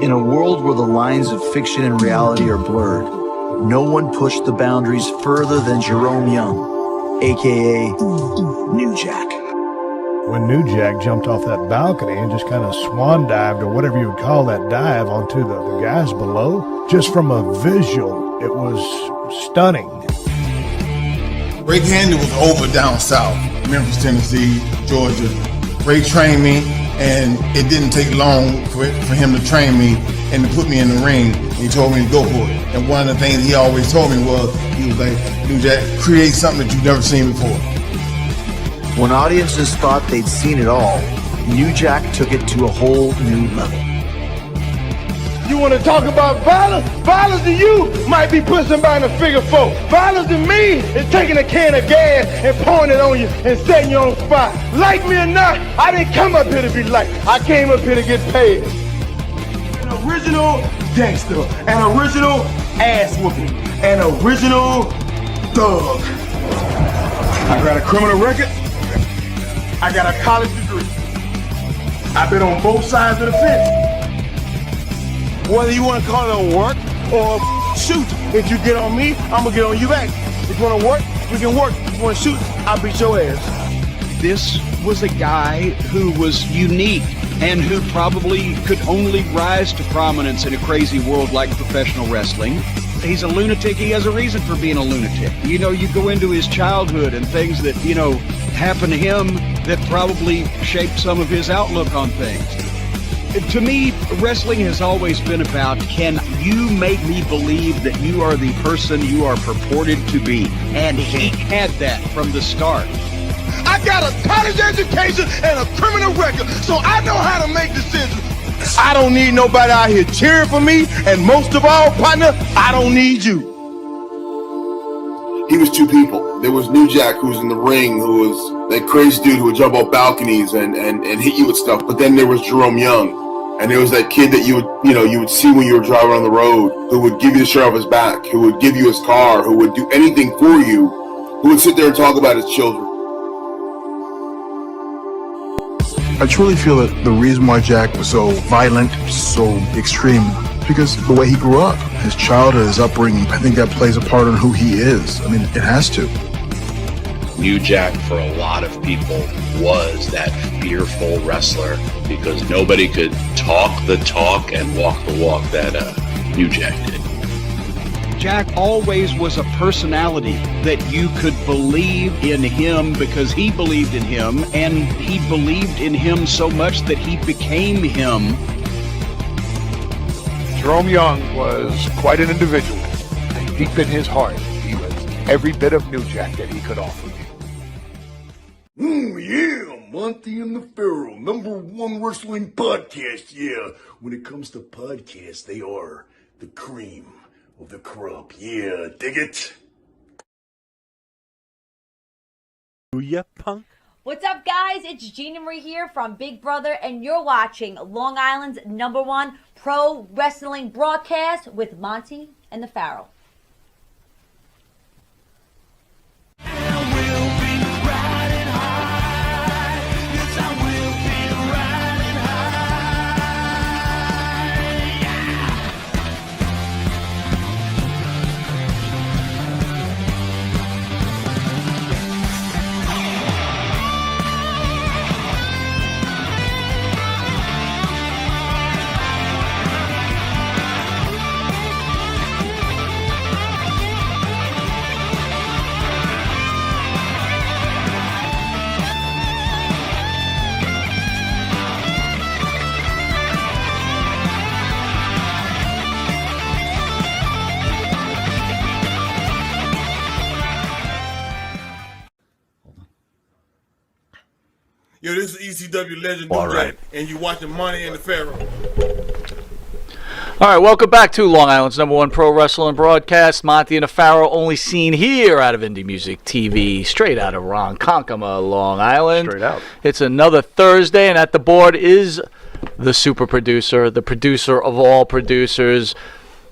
In a world where the lines of fiction and reality are blurred, no one pushed the boundaries further than Jerome Young, aka New Jack. When New Jack jumped off that balcony and just kind of swan dived, or whatever you would call that dive, onto the guys below, just from a visual, it was stunning. Ray Candy was over down south, Memphis, Tennessee, Georgia. Ray trained me, and it didn't take long for him to train me and to put me in the ring. He told me to go for it. And one of the things he always told me was, he was like, New Jack, create something that you've never seen before. When audiences thought they'd seen it all, New Jack took it to a whole new level. You want to talk about violence? Violence to you might be putting somebody in a figure four. Violence to me is taking a can of gas and pouring it on you and setting you on spot. Like me or not, I didn't come up here to be liked. I came up here to get paid. An original gangster, an original ass whooping, an original thug. I got a criminal record. I got a college degree. I've been on both sides of the fence. Whether you want to call it a work or a shoot, if you get on me, I'm gonna get on you back. If you want to work, we can work. If you want to shoot, I'll beat your ass. This was a guy who was unique and who probably could only rise to prominence in a crazy world like professional wrestling. He's a lunatic. He has a reason for being a lunatic. You know, you go into his childhood and things that, happened to him that probably shaped some of his outlook on things. To me, wrestling has always been about, can you make me believe that you are the person you are purported to be? And he had that from the start. I got a college education and a criminal record, so I know how to make decisions. I don't need nobody out here cheering for me, and most of all, partner, I don't need you. He was two people. There was New Jack, who was in the ring, who was that crazy dude who would jump off balconies and hit you with stuff. But then there was Jerome Young, and there was that kid that you would see when you were driving on the road, who would give you the shirt off his back, who would give you his car, who would do anything for you, who would sit there and talk about his children. I truly feel that the reason why Jack was so violent, so extreme, because the way he grew up, his childhood, his upbringing, I think that plays a part in who he is. I mean, it has to. New Jack, for a lot of people, was that fearful wrestler because nobody could talk the talk and walk the walk that New Jack did. Jack always was a personality that you could believe in him because he believed in him, and he believed in him so much that he became him. Jerome Young was quite an individual, and deep in his heart, he was every bit of New Jack that he could offer me. Yeah, Monty and the Pharaoh, #1 wrestling podcast. Yeah, when it comes to podcasts, they are the cream of the crop. Yeah, dig it? Booyah, punk. What's up, guys? It's Gina Marie here from Big Brother, and you're watching Long Island's #1 pro wrestling broadcast with Monty and the Pharaoh. Yo, this is ECW legend New Jack, and you watching Monty and the Pharaoh. All right, welcome back to Long Island's #1 pro wrestling broadcast. Monty and the Pharaoh, only seen here out of Indie Music TV, straight out of Ronkonkoma, Long Island. Straight out. It's another Thursday, and at the board is the super producer, the producer of all producers,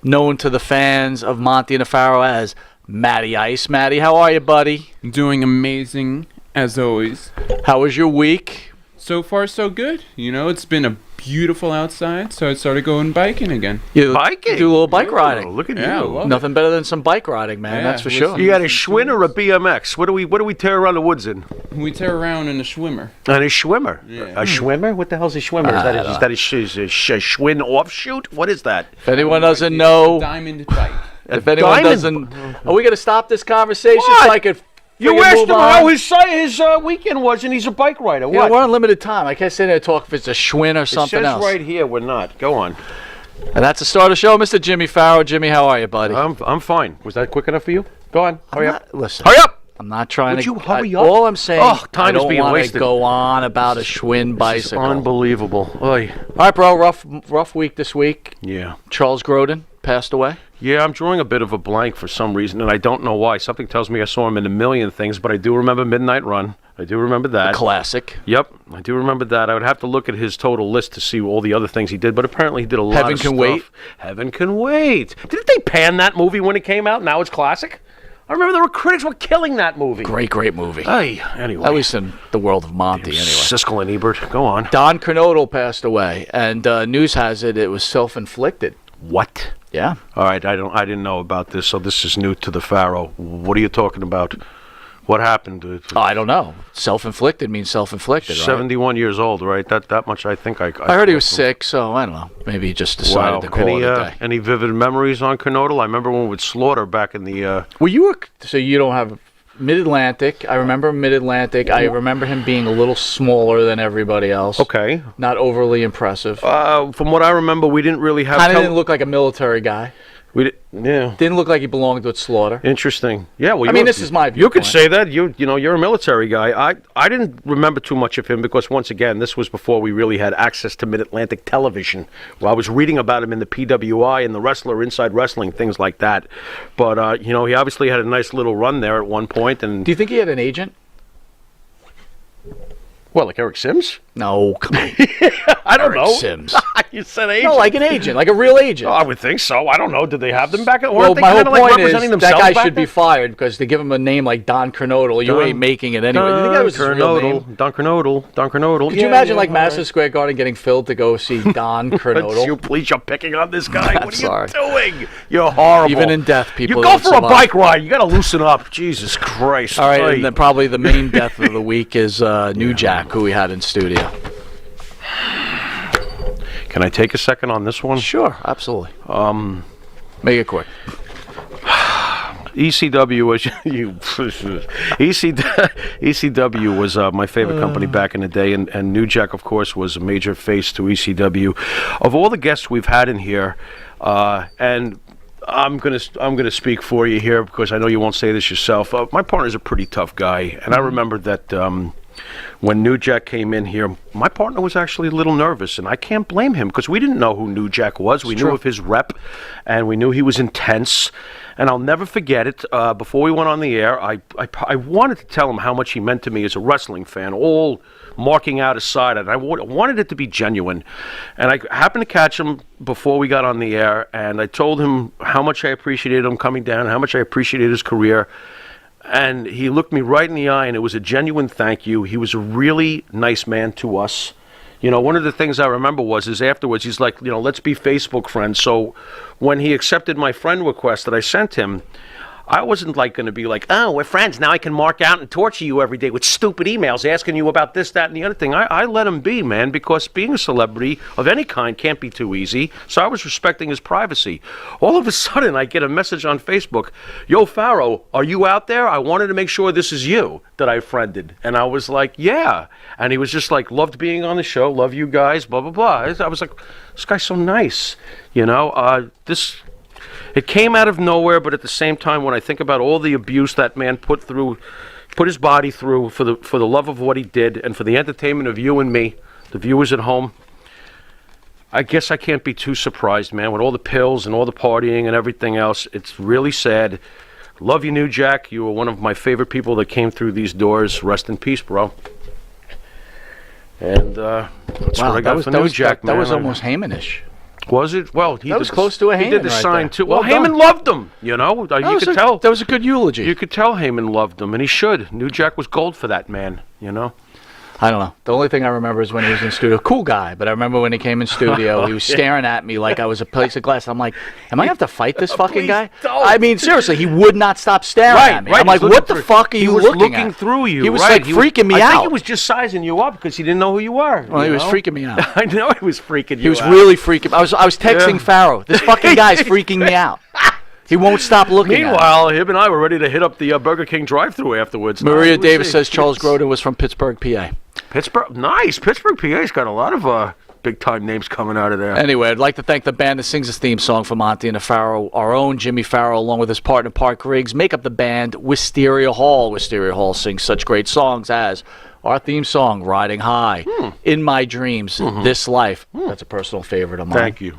known to the fans of Monty and the Pharaoh as Matty Ice. Matty, how are you, buddy? Doing amazing, as always. How was your week? So far, so good. You know, it's been a beautiful outside, so I started going biking again. You Biking? do a little bike riding. Look at Yeah, I you. love Nothing better than some bike riding, man. Yeah, That's for listen- sure. You got a Schwinn or a BMX? What do we tear around the woods in? We tear around in a Schwimmer. And a Schwimmer. Yeah. A Schwimmer? What the hell's a Schwimmer? Is that a Schwinn offshoot? What is that? If anyone doesn't know, Diamond bike. if anyone doesn't, are we going to stop this conversation What? so I could? You friggin' asked move him on? how his weekend was, and he's a bike rider. Yeah, What? we're on limited time. I can't sit there and talk if it's a Schwinn or It something says else. right here we're not. Go on. And that's the start of the show, Mr. Jimmy Farrow. Jimmy, how are you, buddy? I'm fine. Was that quick enough for you? Go on. Hurry up. Listen. Hurry up. I'm not trying Would to. you hurry up? All I'm saying, Oh, time I is don't being want to wasted. go on about a Schwinn It's bicycle. unbelievable. Oy. All right, bro. Rough week this week. Yeah. Charles Grodin passed away. Yeah, I'm drawing a bit of a blank for some reason, and I don't know why. Something tells me I saw him in a million things, but I do remember Midnight Run. I do remember that. Classic. Yep, I do remember that. I would have to look at his total list to see all the other things he did, but apparently he did a lot Heaven of Can stuff. Wait. Heaven Can Wait. Didn't they pan that movie when it came out? Now it's classic? I remember there were critics were killing that movie. Great movie. Hey, anyway. At least in the world of Monty, anyway. Siskel and Ebert. Go on. Don Kernodle passed away, and news has it was self-inflicted. What? Yeah. All right, I didn't know about this, so this is new to the Pharaoh. What are you talking about? What happened? Oh, I don't know. Self-inflicted means self-inflicted, right? 71 years old, right? That much I think I heard he was sick, so I don't know. Maybe he just decided to call it a day. Any vivid memories on Kernodle? I remember when with Slaughter back in the... Well, so you don't have Mid-Atlantic. I remember Mid-Atlantic. I remember him being a little smaller than everybody else. Okay. Not overly impressive. From what I remember, we didn't really have... Kind of didn't look like a military guy. Yeah. Didn't look like he belonged with Slaughter. Interesting. Yeah, well, I mean, this is my You could viewpoint. say that. You're a military guy. I didn't remember too much of him because, once again, this was before we really had access to Mid-Atlantic television. Well, I was reading about him in the PWI and the Wrestler, Inside Wrestling, things like that. But, he obviously had a nice little run there at one point. And Do you think he had an agent? Well, like Eric Sims? No, come on. I don't Eric know. Sims. You said agent. No, like an agent, like a real agent. Oh, I would think so. I don't know. Did they have them back? Or Well, weren't they my whole kind of like point is representing that themselves guy back should be then? fired because they give him a name like Don Kernodle. You ain't making it anyway. You think that was his real name? Don Kernodle. Could you imagine like Madison Square Garden getting filled to go see Don Kernodle? Please, you're picking on this guy. I'm What are sorry. you doing? You're horrible. Even in death, people You go don't for a survive. bike ride. You got to loosen up. Jesus Christ. All right, Hey. and then probably the main death of the week is New Jack, who we had in studio. Can I take a second on this one? Sure, absolutely. Make it quick. ECW was ECW was my favorite company back in the day, and New Jack, of course, was a major face to ECW. Of all the guests we've had in here, and I'm gonna speak for you here because I know you won't say this yourself. My partner's a pretty tough guy, and I remember that. When New Jack came in here, my partner was actually a little nervous, and I can't blame him because we didn't know who New Jack was. We knew of his rep, and we knew he was intense. And I'll never forget it. Before we went on the air, I wanted to tell him how much he meant to me as a wrestling fan, all marking out aside, and I wanted it to be genuine. And I happened to catch him before we got on the air, and I told him how much I appreciated him coming down, how much I appreciated his career. And he looked me right in the eye, and it was a genuine thank you. He was a really nice man to us. One of the things I remember is afterwards, he's like, let's be Facebook friends. So when he accepted my friend request that I sent him, I wasn't going to be like, oh, we're friends. Now I can mark out and torture you every day with stupid emails asking you about this, that, and the other thing. I let him be, man, because being a celebrity of any kind can't be too easy. So I was respecting his privacy. All of a sudden, I get a message on Facebook, yo, Pharaoh, are you out there? I wanted to make sure this is you that I friended. And I was like, yeah. And he was just like, loved being on the show, love you guys, blah, blah, blah. I was like, this guy's so nice. It came out of nowhere, but at the same time, when I think about all the abuse that man put his body through for the love of what he did and for the entertainment of you and me, the viewers at home, I guess I can't be too surprised, man. With all the pills and all the partying and everything else, it's really sad. Love you, New Jack. You were one of my favorite people that came through these doors. Rest in peace, bro. And that's what I got for New Jack, man. That was almost Heyman-ish. Was it? Well, that was close to a Heyman. He did the right sign there. too. Well, Heyman loved him. You could tell. That was a good eulogy. You could tell Heyman loved him, and he should. New Jack was gold for that man. All I don't know. The only thing I remember is when he was in studio. Cool guy, but I remember when he came in studio, he was staring at me like I was a piece of glass. I'm like, am I going to have to fight this fucking guy? Don't. I mean, seriously, he would not stop staring at me. I'm like, what the fuck are you looking at? He was looking through you. He was right. like freaking me I out. think he was just sizing you up because he didn't know who you were. Well, he was freaking me out. I know he was freaking you out. He was really freaking. I was texting Farrow. This fucking guy's freaking me out. He won't stop looking. Meanwhile, him and I were ready to hit up the Burger King drive-thru afterwards. Maria Davis says Charles Grodin was from Pittsburgh, PA. Pittsburgh, nice. Pittsburgh, PA's got a lot of big-time names coming out of there. Anyway, I'd like to thank the band that sings this theme song for Monty and the Farrow. Our own Jimmy Farrow, along with his partner Park Riggs, make up the band Wisteria Hall. Wisteria Hall sings such great songs as our theme song, Riding High, In My Dreams, This Life. That's a personal favorite of mine. Thank you.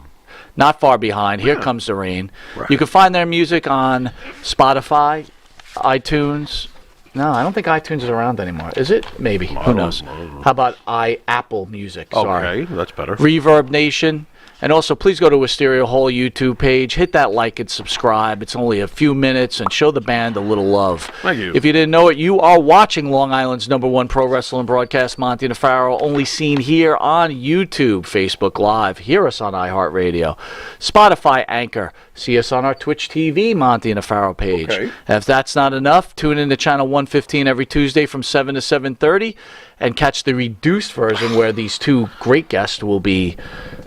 Not Far Behind, Here Comes the Rain. Right. You can find their music on Spotify, iTunes. No, I don't think iTunes is around anymore. Is it? Maybe. Who knows? How about Apple Music? Sorry. Okay, that's better. Reverb Nation. And also, please go to Wisteria Hall YouTube page. Hit that like and subscribe. It's only a few minutes, and show the band a little love. Thank you. If you didn't know it, you are watching Long Island's #1 pro wrestling broadcast, Monty and the Farrow, only seen here on YouTube, Facebook Live. Hear us on iHeartRadio, Spotify, Anchor. See us on our Twitch TV, Monty and the Farrow page. Okay. If that's not enough, tune in to channel 115 every Tuesday from 7 to 7:30 and catch the reduced version where these two great guests will be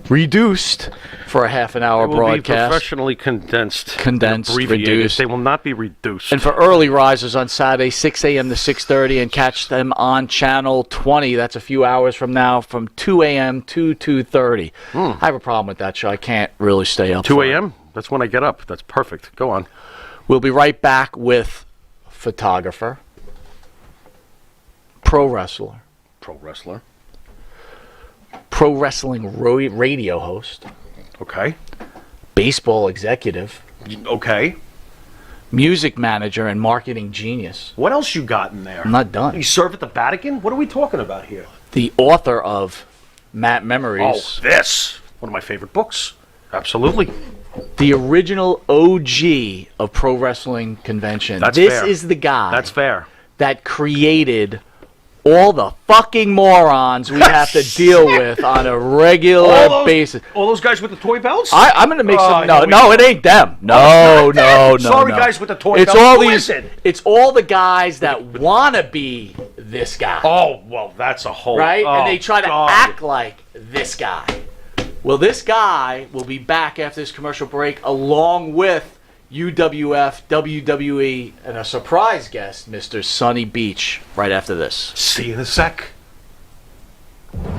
reduced for a half-an-hour broadcast. Be professionally condensed. Reduced. They will not be reduced. And for early risers on Saturday, 6 a.m. to 6:30, and catch them on channel 20. That's a few hours from now, from 2 a.m. to 2:30. I have a problem with that show. I can't really stay up. 2 a.m.? That's when I get up. That's perfect. Go on. We'll be right back with photographer, pro wrestler, pro wrestling radio host, okay, baseball executive, okay, music manager and marketing genius. What else you got in there? I'm not done. You serve at the Vatican? What are we talking about here? The author of Matt Memories. Oh, this. One of my favorite books. Absolutely. The original OG of pro wrestling convention. That's this fair. is the guy. That's fair. That created all the fucking morons we have to deal with on a regular basis. All those guys with the toy belts? I'm going to make some. No, it ain't them. No. Sorry, guys with the toy belts. All Who these. is it? It's all the guys that want to be this guy. Oh, well, that's a whole. Right? Oh, and they try to act like this guy. Well, this guy will be back after this commercial break, along with UWF, WWE, and a surprise guest, Mr. Sonny Beach, right after this. See you in a sec.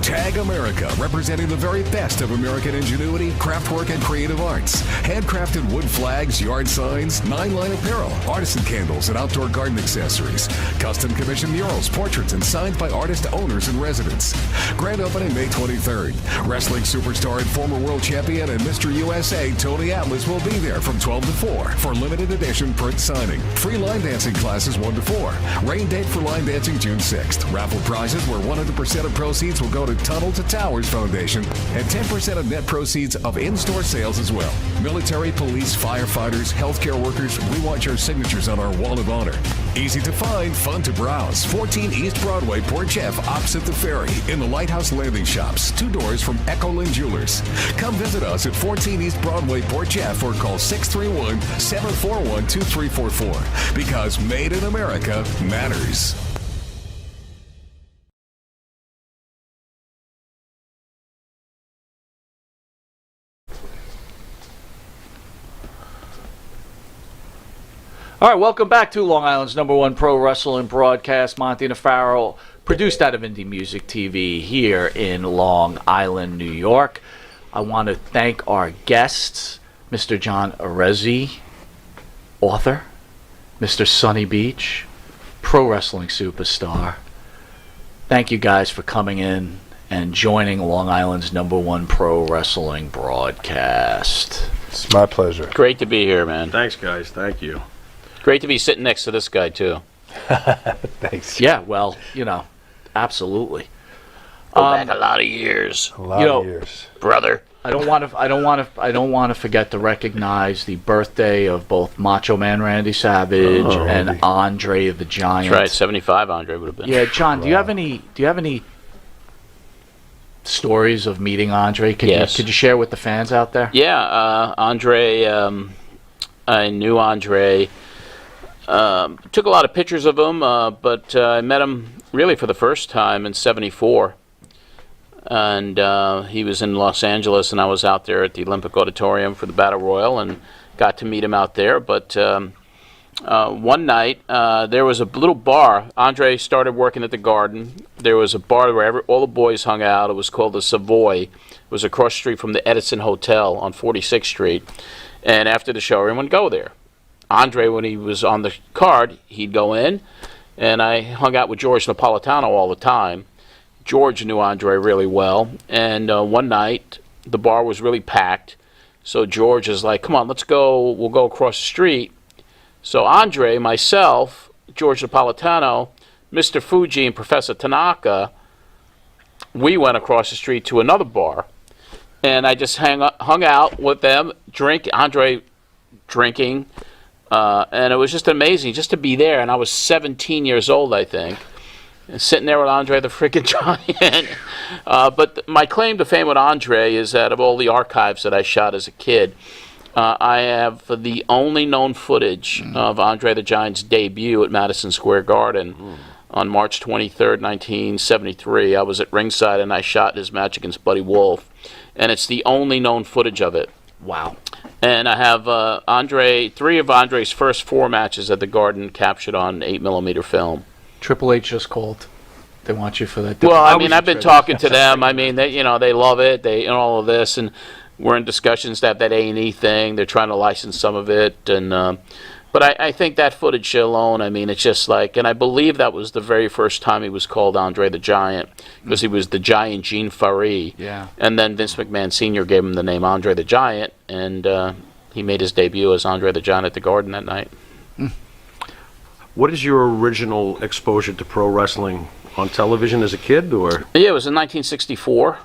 Tag America, representing the very best of American ingenuity, craftwork, and creative arts. Handcrafted wood flags, yard signs, 9-line apparel, artisan candles, and outdoor garden accessories. Custom commissioned murals, portraits, and signed by artist owners and residents. Grand opening May 23rd. Wrestling superstar and former world champion and Mr. USA Tony Atlas will be there from 12 to 4 for limited edition print signing. Free line dancing classes 1 to 4. Rain date for line dancing June 6th. Raffle prizes where 100% of proceeds will go to Tunnel to Towers Foundation and 10% of net proceeds of in-store sales as well. Military, police, firefighters, healthcare workers, we want your signatures on our wall of honor. Easy to find, fun to browse. 14 East Broadway, Port Jeff, opposite the ferry, in the Lighthouse Landing Shops, 2 doors from Echolyn Jewelers. Come visit us at 14 East Broadway, Port Jeff, or call 631-741-2344. Because made in America matters. All right, welcome back to Long Island's #1 pro wrestling broadcast, Monty and the Farrow, produced out of Indie Music TV here in Long Island, New York. I want to thank our guests, Mr. John Arezzi, author, Mr. Sonny Beach, pro wrestling superstar. Thank you guys for coming in and joining Long Island's #1 pro wrestling broadcast. It's my pleasure. Great to be here, man. Thanks, guys. Thank you. Great to be sitting next to this guy, too. Thanks. Yeah, well, absolutely. Go back a lot of years. A lot of years. Brother. I don't want to forget to recognize the birthday of both Macho Man Randy Savage and Andre the Giant. That's right, 75 Andre would have been. Yeah, John, do you have any stories of meeting Andre? Could you share with the fans out there? Yeah, Andre, I knew Andre. Took a lot of pictures of him, but I met him really for the first time in '74. And he was in Los Angeles, and I was out there at the Olympic Auditorium for the Battle Royal and got to meet him out there. But one night, there was a little bar. Andre started working at the Garden. There was a bar where all the boys hung out. It was called the Savoy. It was across the street from the Edison Hotel on 46th Street. And after the show, everyone would go there. Andre, when he was on the card, he'd go in, and I hung out with George Napolitano all the time. George knew Andre really well, and one night the bar was really packed, so George is like, come on, let's go, we'll go across the street. So Andre, myself, George Napolitano, Mr. Fuji, and Professor Tanaka, we went across the street to another bar, and I just hung out with them, Andre drinking, and it was just amazing just to be there, and I was 17 years old, I think. And sitting there with Andre the freaking Giant. But my claim to fame with Andre is that of all the archives that I shot as a kid, I have the only known footage of Andre the Giant's debut at Madison Square Garden on March 23rd, 1973. I was at ringside and I shot his match against Buddy Wolf. And it's the only known footage of it. Wow. And I have three of Andre's first 4 matches at the Garden captured on 8mm film. Triple H just called. They want you for that. Well, I mean, I've been talking to them. I mean, they love it. And all of this, and we're in discussions to have that A&E thing. They're trying to license some of it, and but I think that footage alone. I mean, it's just like, and I believe that was the very first time he was called Andre the Giant, because he was the Giant Gene Faree. Yeah. And then Vince McMahon Sr. gave him the name Andre the Giant, and he made his debut as Andre the Giant at the Garden that night. What is your original exposure to pro wrestling? On television as a kid, or? Yeah, it was in 1964.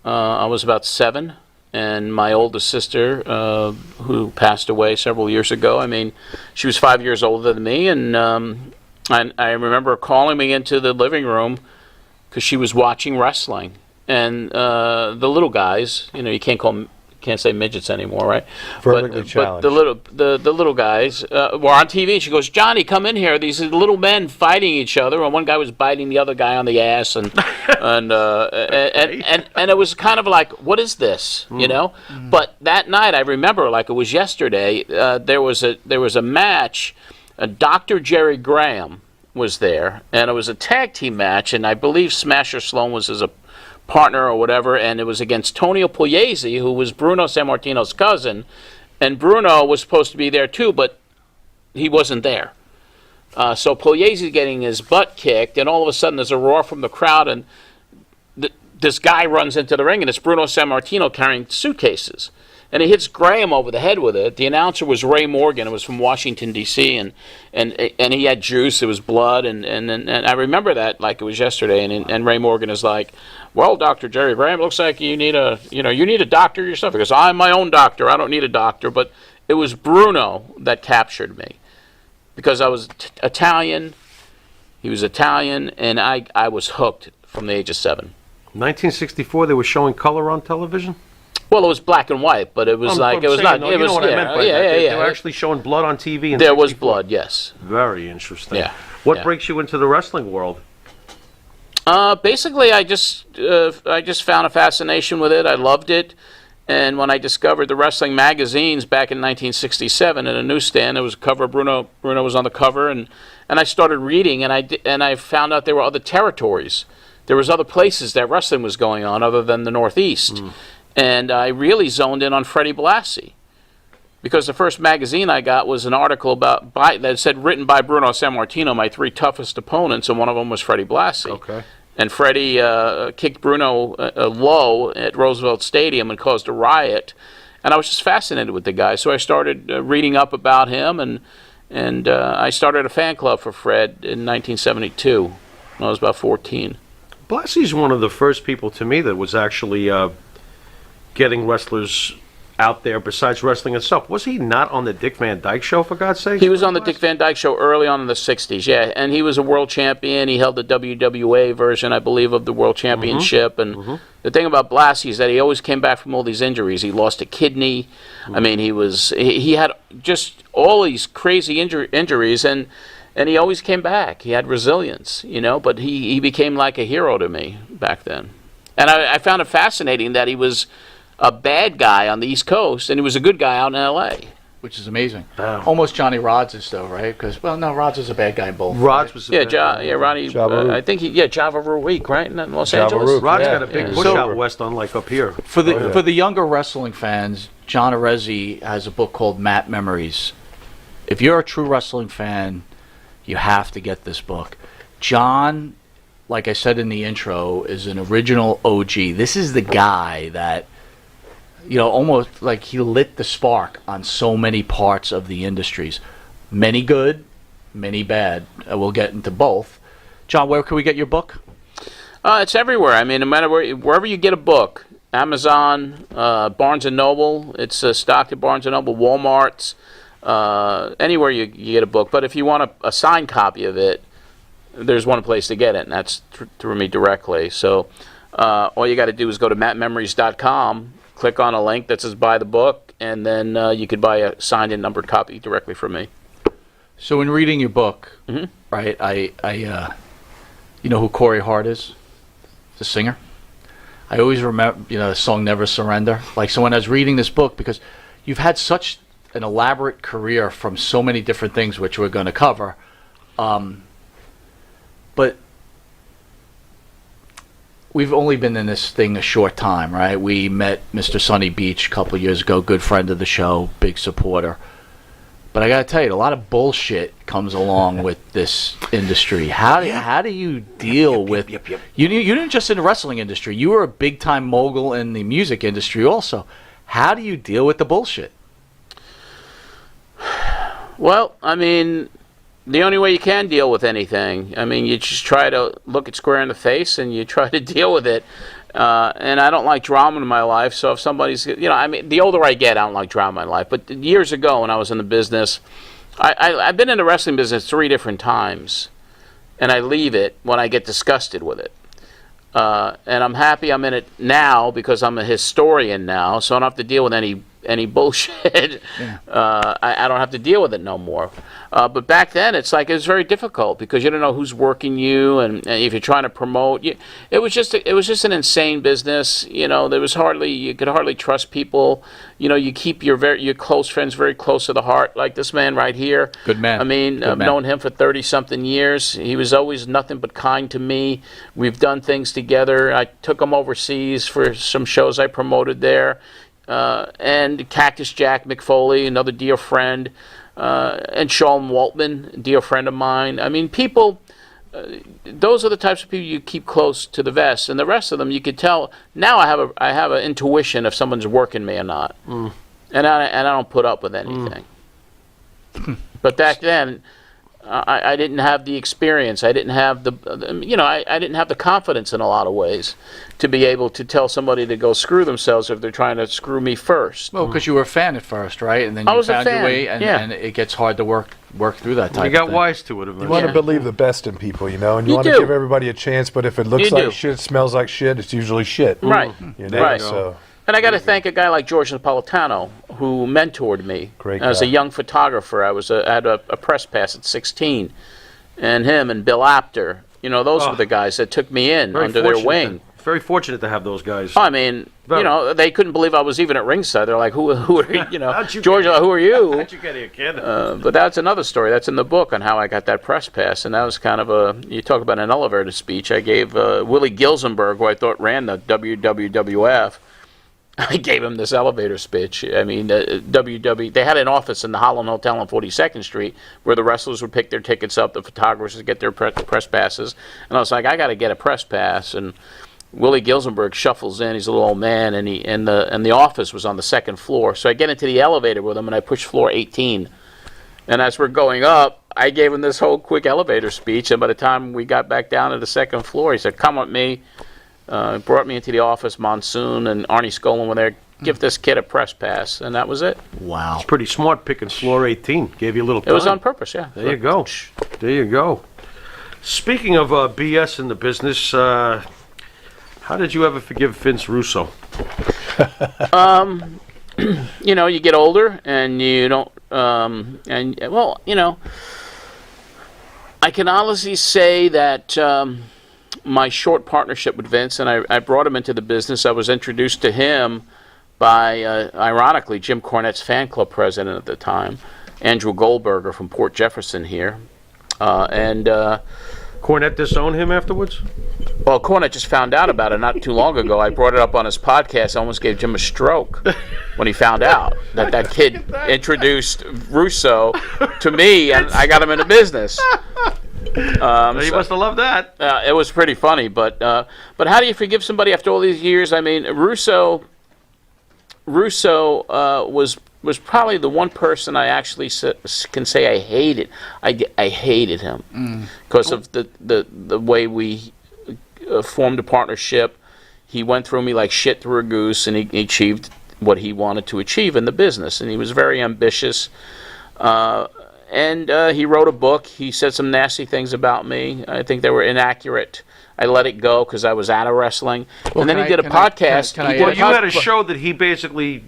I was about 7, and my oldest sister, who passed away several years ago, I mean, she was 5 years older than me, and I remember her calling me into the living room because she was watching wrestling. And the little guys, you can't say midgets anymore, right? Vertically challenged. But the little guys were on TV. She goes, Johnny, come in here. These little men fighting each other, and one guy was biting the other guy on the ass, and it was kind of like, what is this? But that night, I remember like it was yesterday. There was a match. Dr. Jerry Graham was there, and it was a tag team match, and I believe Smasher Sloan was as a partner or whatever, and it was against Tonio Pugliese, who was Bruno Sammartino's cousin, and Bruno was supposed to be there too, but he wasn't there. So Pugliese's getting his butt kicked, and all of a sudden there's a roar from the crowd, and this guy runs into the ring, and it's Bruno Sammartino carrying suitcases. And he hits Graham over the head with it. The announcer was Ray Morgan. It was from Washington, D.C., and he had juice. It was blood, and I remember that like it was yesterday. And Ray Morgan is like, well, Dr. Jerry Graham, it looks like you need a doctor yourself. Because I'm my own doctor. I don't need a doctor. But it was Bruno that captured me because I was Italian. He was Italian, and I was hooked from the age of 7. 1964, they were showing color on television? Well, it was black and white, but it was They were actually showing blood on TV. In there was blood, yes. Very interesting. Yeah. What breaks you into the wrestling world? Basically, I just found a fascination with it. I loved it, and when I discovered the wrestling magazines back in 1967 in a newsstand, there was a cover. Bruno was on the cover, and I started reading, and I found out there were other territories. There was other places that wrestling was going on other than the Northeast. And I really zoned in on Freddie Blassie, because the first magazine I got was an article that said written by Bruno Sammartino, my 3 toughest opponents, and one of them was Freddie Blassie. Okay. And Freddie kicked Bruno low at Roosevelt Stadium and caused a riot. And I was just fascinated with the guy, so I started reading up about him, and I started a fan club for Fred in 1972 when I was about 14. Blassie's one of the first people to me that was actually getting wrestlers out there besides wrestling itself. Was he not on the Dick Van Dyke Show, for God's sake? He was on the Dick Van Dyke Show early on in the 60s, yeah. And he was a world champion. He held the WWA version, I believe, of the world championship. And the thing about Blassie is that he always came back from all these injuries. He lost a kidney. I mean, he had just all these crazy injuries, and he always came back. He had resilience, you know, but he became like a hero to me back then. And I found it fascinating that he was a bad guy on the East Coast, and he was a good guy out in L.A. Which is amazing. Almost Johnny Rodz though, right? Because, well, no, Rodz was a bad guy in both. Rodz was a bad guy. Ronnie, I think Java Ruick, right, in Los Java Angeles? Rod's got a big push out west, unlike up here. For the younger wrestling fans, John Arezzi has a book called Mat Memories. If you're a true wrestling fan, you have to get this book. John, like I said in the intro, is an original OG. This is the guy that, you know, almost like he lit the spark on so many parts of the industries. Many good, many bad. We'll get into both. John, where can we get your book? It's everywhere. I mean, no matter wherever you get a book, Amazon, Barnes & Noble, it's stocked at Barnes & Noble, Walmart's, anywhere you get a book. But if you want a signed copy of it, there's one place to get it, and that's through me directly. So all you got to do is go to mattmemories.com, click on a link that says buy the book, and then you could buy a signed and numbered copy directly from me. So in reading your book, right, I you know who Corey Hart is? The singer. I always remember, you know, the song Never Surrender. Like, so when I was reading this book, because you've had such an elaborate career from so many different things, which we're going to cover, but we've only been in this thing a short time, right? We met Mr. Sonny Beach a couple of years ago, good friend of the show, big supporter. But I got to tell you, a lot of bullshit comes along with this industry. How do you deal with... You didn't just in the wrestling industry. You were a big-time mogul in the music industry also. How do you deal with the bullshit? Well, I mean, the only way you can deal with anything, I mean, you just try to look it square in the face and you try to deal with it. And I don't like drama in my life, so if somebody's, you know, I mean, the older I get, I don't like drama in life. But years ago when I was in the business, I've been in the wrestling business 3 different times, and I leave it when I get disgusted with it. And I'm happy I'm in it now because I'm a historian now, so I don't have to deal with any bullshit. I don't have to deal with it no more. But back then, it's like it was very difficult because you don't know who's working you, and if you're trying to promote, it was just an insane business. You know, you could hardly trust people. You know, you keep your close friends very close to the heart, like this man right here. Good man. I mean, I've known him for 30-something years. He was always nothing but kind to me. We've done things together. I took him overseas for some shows I promoted there. And Cactus Jack McFoley, another dear friend, and Sean Waltman, dear friend of mine. I mean, people, those are the types of people you keep close to the vest, and the rest of them you could tell. Now I have an intuition if someone's working me or not, and I don't put up with anything. But back then, I didn't have the experience. I didn't have I didn't have the confidence in a lot of ways to be able to tell somebody to go screw themselves if they're trying to screw me first. Well, because you were a fan at first, right? And then you found your way, and it gets hard to work through that type of thing. You got wise to it eventually. You want to believe the best in people, you know, and you want to give everybody a chance, but if it looks like shit, smells like shit, it's usually shit. Right. You know? Right. So. And I got to thank a guy like George Napolitano who mentored me. Great as a young photographer. I had a press pass at 16. And him and Bill Apter, you know, those were the guys that took me in under their wing. Very fortunate to have those guys. I mean, you know, they couldn't believe I was even at ringside. They're like, who are you? You know, George, who are you? How'd you get here, kid? But that's another story. That's in the book on how I got that press pass. And that was kind of you talk about an elevator speech. I gave Willie Gilzenberg, who I thought ran the WWF. I gave him this elevator speech. I mean, they had an office in the Holland Hotel on 42nd Street where the wrestlers would pick their tickets up, the photographers would get their press passes. And I was like, I got to get a press pass. And Willie Gilzenberg shuffles in. He's a little old man, and the office was on the 2nd floor. So I get into the elevator with him, and I push floor 18. And as we're going up, I gave him this whole quick elevator speech, and by the time we got back down to the second floor, he said, "Come with me." Brought me into the office. Monsoon and Arnie Skolin were there. Give this kid a press pass, and that was it. Wow. It's pretty smart picking floor 18. Gave you a little time. It was on purpose, yeah. There you go. There you go. Speaking of BS in the business, how did you ever forgive Vince Russo? You know, you get older, and you don't, well, you know, I can honestly say that my short partnership with Vince, and I brought him into the business. I was introduced to him by, ironically, Jim Cornette's fan club president at the time, Andrew Goldberger from Port Jefferson here. Cornette disowned him afterwards? Well, Cornette just found out about it not too long ago. I brought it up on his podcast. I almost gave Jim a stroke when he found out that kid introduced Russo to me, and I got him into business. He must have loved that. It was pretty funny, but how do you forgive somebody after all these years? I mean, Russo was probably the one person I actually can say I hated. I hated him because of the way we formed a partnership. He went through me like shit through a goose, and he achieved what he wanted to achieve in the business, and he was very ambitious. And he wrote a book. He said some nasty things about me. I think they were inaccurate. I let it go because I was out of wrestling. Well, and then he did a podcast. You had a show that he basically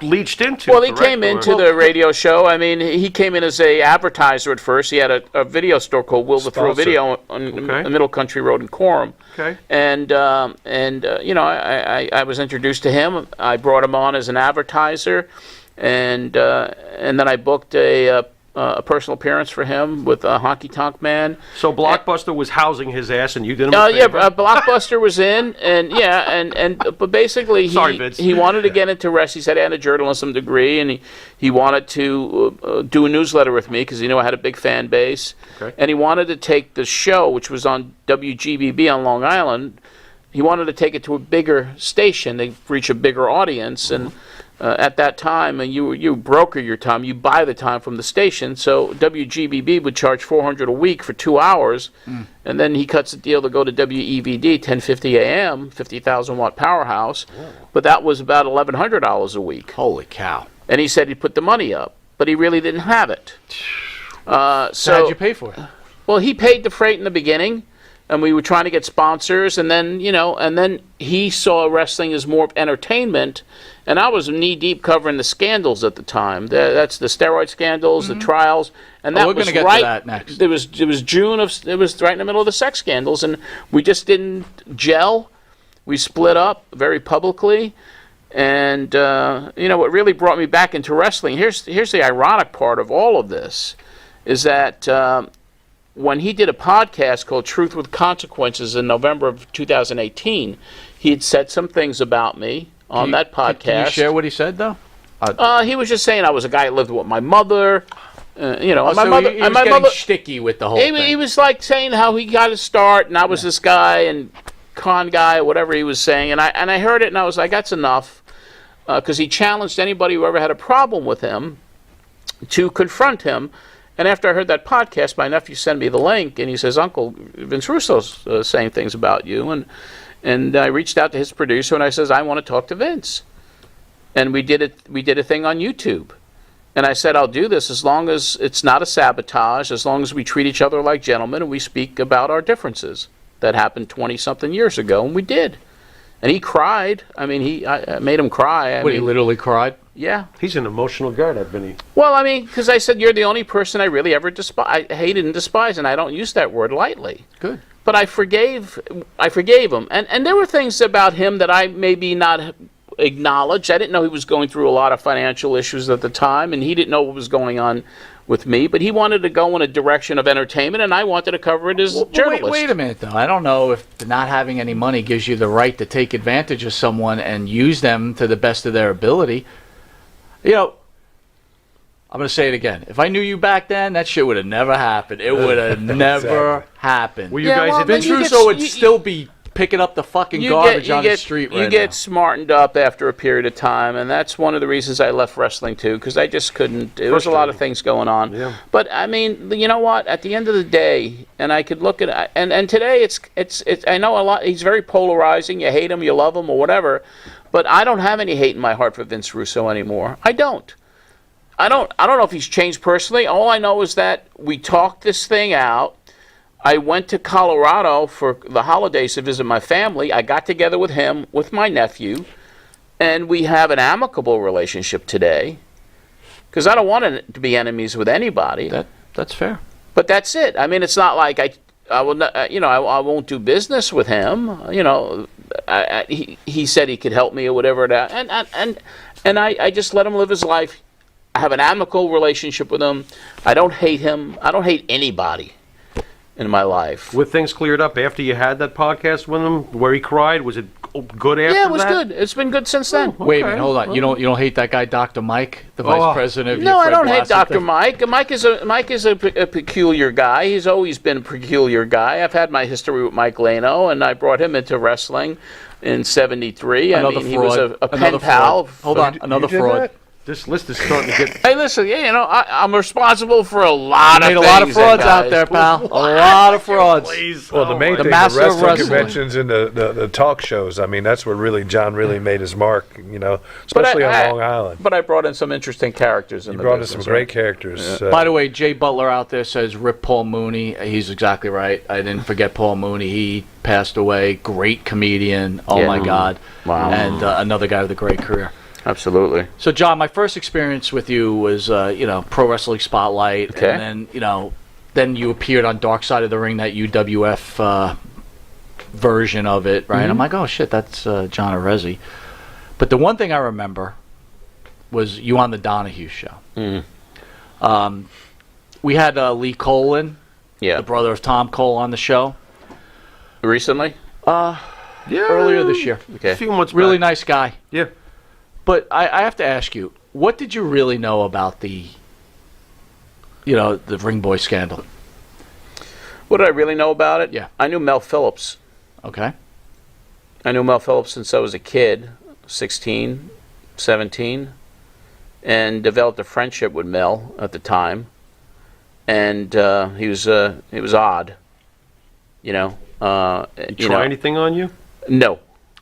leached into. Well, he came into the radio show. I mean, he came in as a advertiser at first. He had a video store called Will the Throw Video on Middle Country Road in Coram. Okay. And you know, I was introduced to him. I brought him on as an advertiser, and then I booked a personal appearance for him with Honky Tonk Man. So Blockbuster was housing his ass, and you did him a favor? Yeah, Blockbuster was in, but basically he wanted to get into wrestling. He said he had a journalism degree, and he wanted to do a newsletter with me because he knew I had a big fan base. Okay. And he wanted to take the show, which was on WGBB on Long Island, he wanted to take it to a bigger station, to reach a bigger audience, and at that time, you broker your time, you buy the time from the station, so WGBB would charge $400 a week for 2 hours, and then he cuts the deal to go to WEVD, 1050 AM, 50,000 watt powerhouse, but that was about $1,100 a week. Holy cow. And he said he'd put the money up, but he really didn't have it. So how'd you pay for it? Well, he paid the freight in the beginning, and we were trying to get sponsors, and then, you know, and then he saw wrestling as more entertainment, and I was knee-deep covering the scandals at the time. That's the steroid scandals, the trials, and that we're was gonna get right. to that next. It was June of. It was right in the middle of the sex scandals, and we just didn't gel. We split up very publicly, and you know what really brought me back into wrestling. Here's the ironic part of all of this, is that when he did a podcast called Truth with Consequences in November of 2018, he had said some things about me on that podcast. Can you share what he said, though? He was just saying I was a guy that lived with my mother. You know, my mother. He was getting sticky with the whole thing. He was like saying how he got his start, and I was this guy and con guy, or whatever he was saying. And I heard it, and I was like, that's enough, because he challenged anybody who ever had a problem with him to confront him. And after I heard that podcast, my nephew sent me the link, and he says, "Uncle, Vince Russo's saying things about you." And I reached out to his producer, and I says, "I want to talk to Vince." And we did it. We did a thing on YouTube. And I said, "I'll do this as long as it's not a sabotage, as long as we treat each other like gentlemen and we speak about our differences that happened 20-something years ago." And we did. And he cried. I mean, I made him cry. He literally cried? Yeah. He's an emotional guy, that Vinny. Well, I mean, because I said, you're the only person I really ever hated and despised, and I don't use that word lightly. Good. But I forgave him. And there were things about him that I maybe not acknowledged. I didn't know he was going through a lot of financial issues at the time, and he didn't know what was going on with me, but he wanted to go in a direction of entertainment, and I wanted to cover it as a journalist. Wait a minute, though. I don't know if not having any money gives you the right to take advantage of someone and use them to the best of their ability. You know, I'm going to say it again. If I knew you back then, that shit would have never happened. It would have never happened. Were you guys Vince Russo would still be picking up the fucking You garbage get, on the street right You get smartened up after a period of time, and that's one of the reasons I left wrestling too, because I just couldn't. There was a lot of things going on. Yeah. But I mean, you know what? At the end of the day, and I could look at and today it's. I know a lot. He's very polarizing. You hate him, you love him, or whatever. But I don't have any hate in my heart for Vince Russo anymore. I don't. I don't know if he's changed personally. All I know is that we talked this thing out. I went to Colorado for the holidays to visit my family. I got together with him, with my nephew, and we have an amicable relationship today. Because I don't want to be enemies with anybody. That's fair. But that's it. I mean, it's not like I will not, I won't do business with him. He said he could help me or whatever. And I just let him live his life. I have an amicable relationship with him. I don't hate him. I don't hate anybody in my life. Were things cleared up after you had that podcast with him, where he cried? Was it good after that? Yeah, it was good. It's been good since then. Wait a minute, hold on. You don't hate that guy, Dr. Mike, the vice president of No, your I Fred don't hate Blassie Dr. thing? Mike. Mike is a peculiar guy. He's always been a peculiar guy. I've had my history with Mike Lano, and I brought him into wrestling in '73. Another he was fraud. a pen Another pal. fraud. Hold on, another fraud. This list is starting to get. Hey, listen, I'm responsible for a lot of made things. a lot of frauds guys. out there, pal. A lot of frauds. Well, the main The thing, master the of wrestling wrestling. conventions and the talk shows. I mean, that's where John really made his mark, especially on Long Island. But I brought in some interesting characters in You the brought in business, some great right? characters. By the way, Jay Butler out there says, rip Paul Mooney. He's exactly right. I didn't forget Paul Mooney. He passed away. Great comedian. Oh, Yeah. my God. Wow. And another guy with a great career. Absolutely. So, John, my first experience with you was, Pro Wrestling Spotlight. Okay. And then, then you appeared on Dark Side of the Ring, that UWF version of it, right? Mhm. I'm like, oh, shit, that's John Arezzi. But the one thing I remember was you on the Donahue show. Mhm. We had Lee Colin, the brother of Tom Cole, on the show. Recently? Earlier this year. Okay. A few months Really back. nice guy. Yeah. But I have to ask you, what did you really know about the Ring Boy scandal? What did I really know about it? Yeah. I knew Mel Phillips. Okay. I knew Mel Phillips since I was a kid, 16, 17, and developed a friendship with Mel at the time. And he was odd, Try anything on you? No.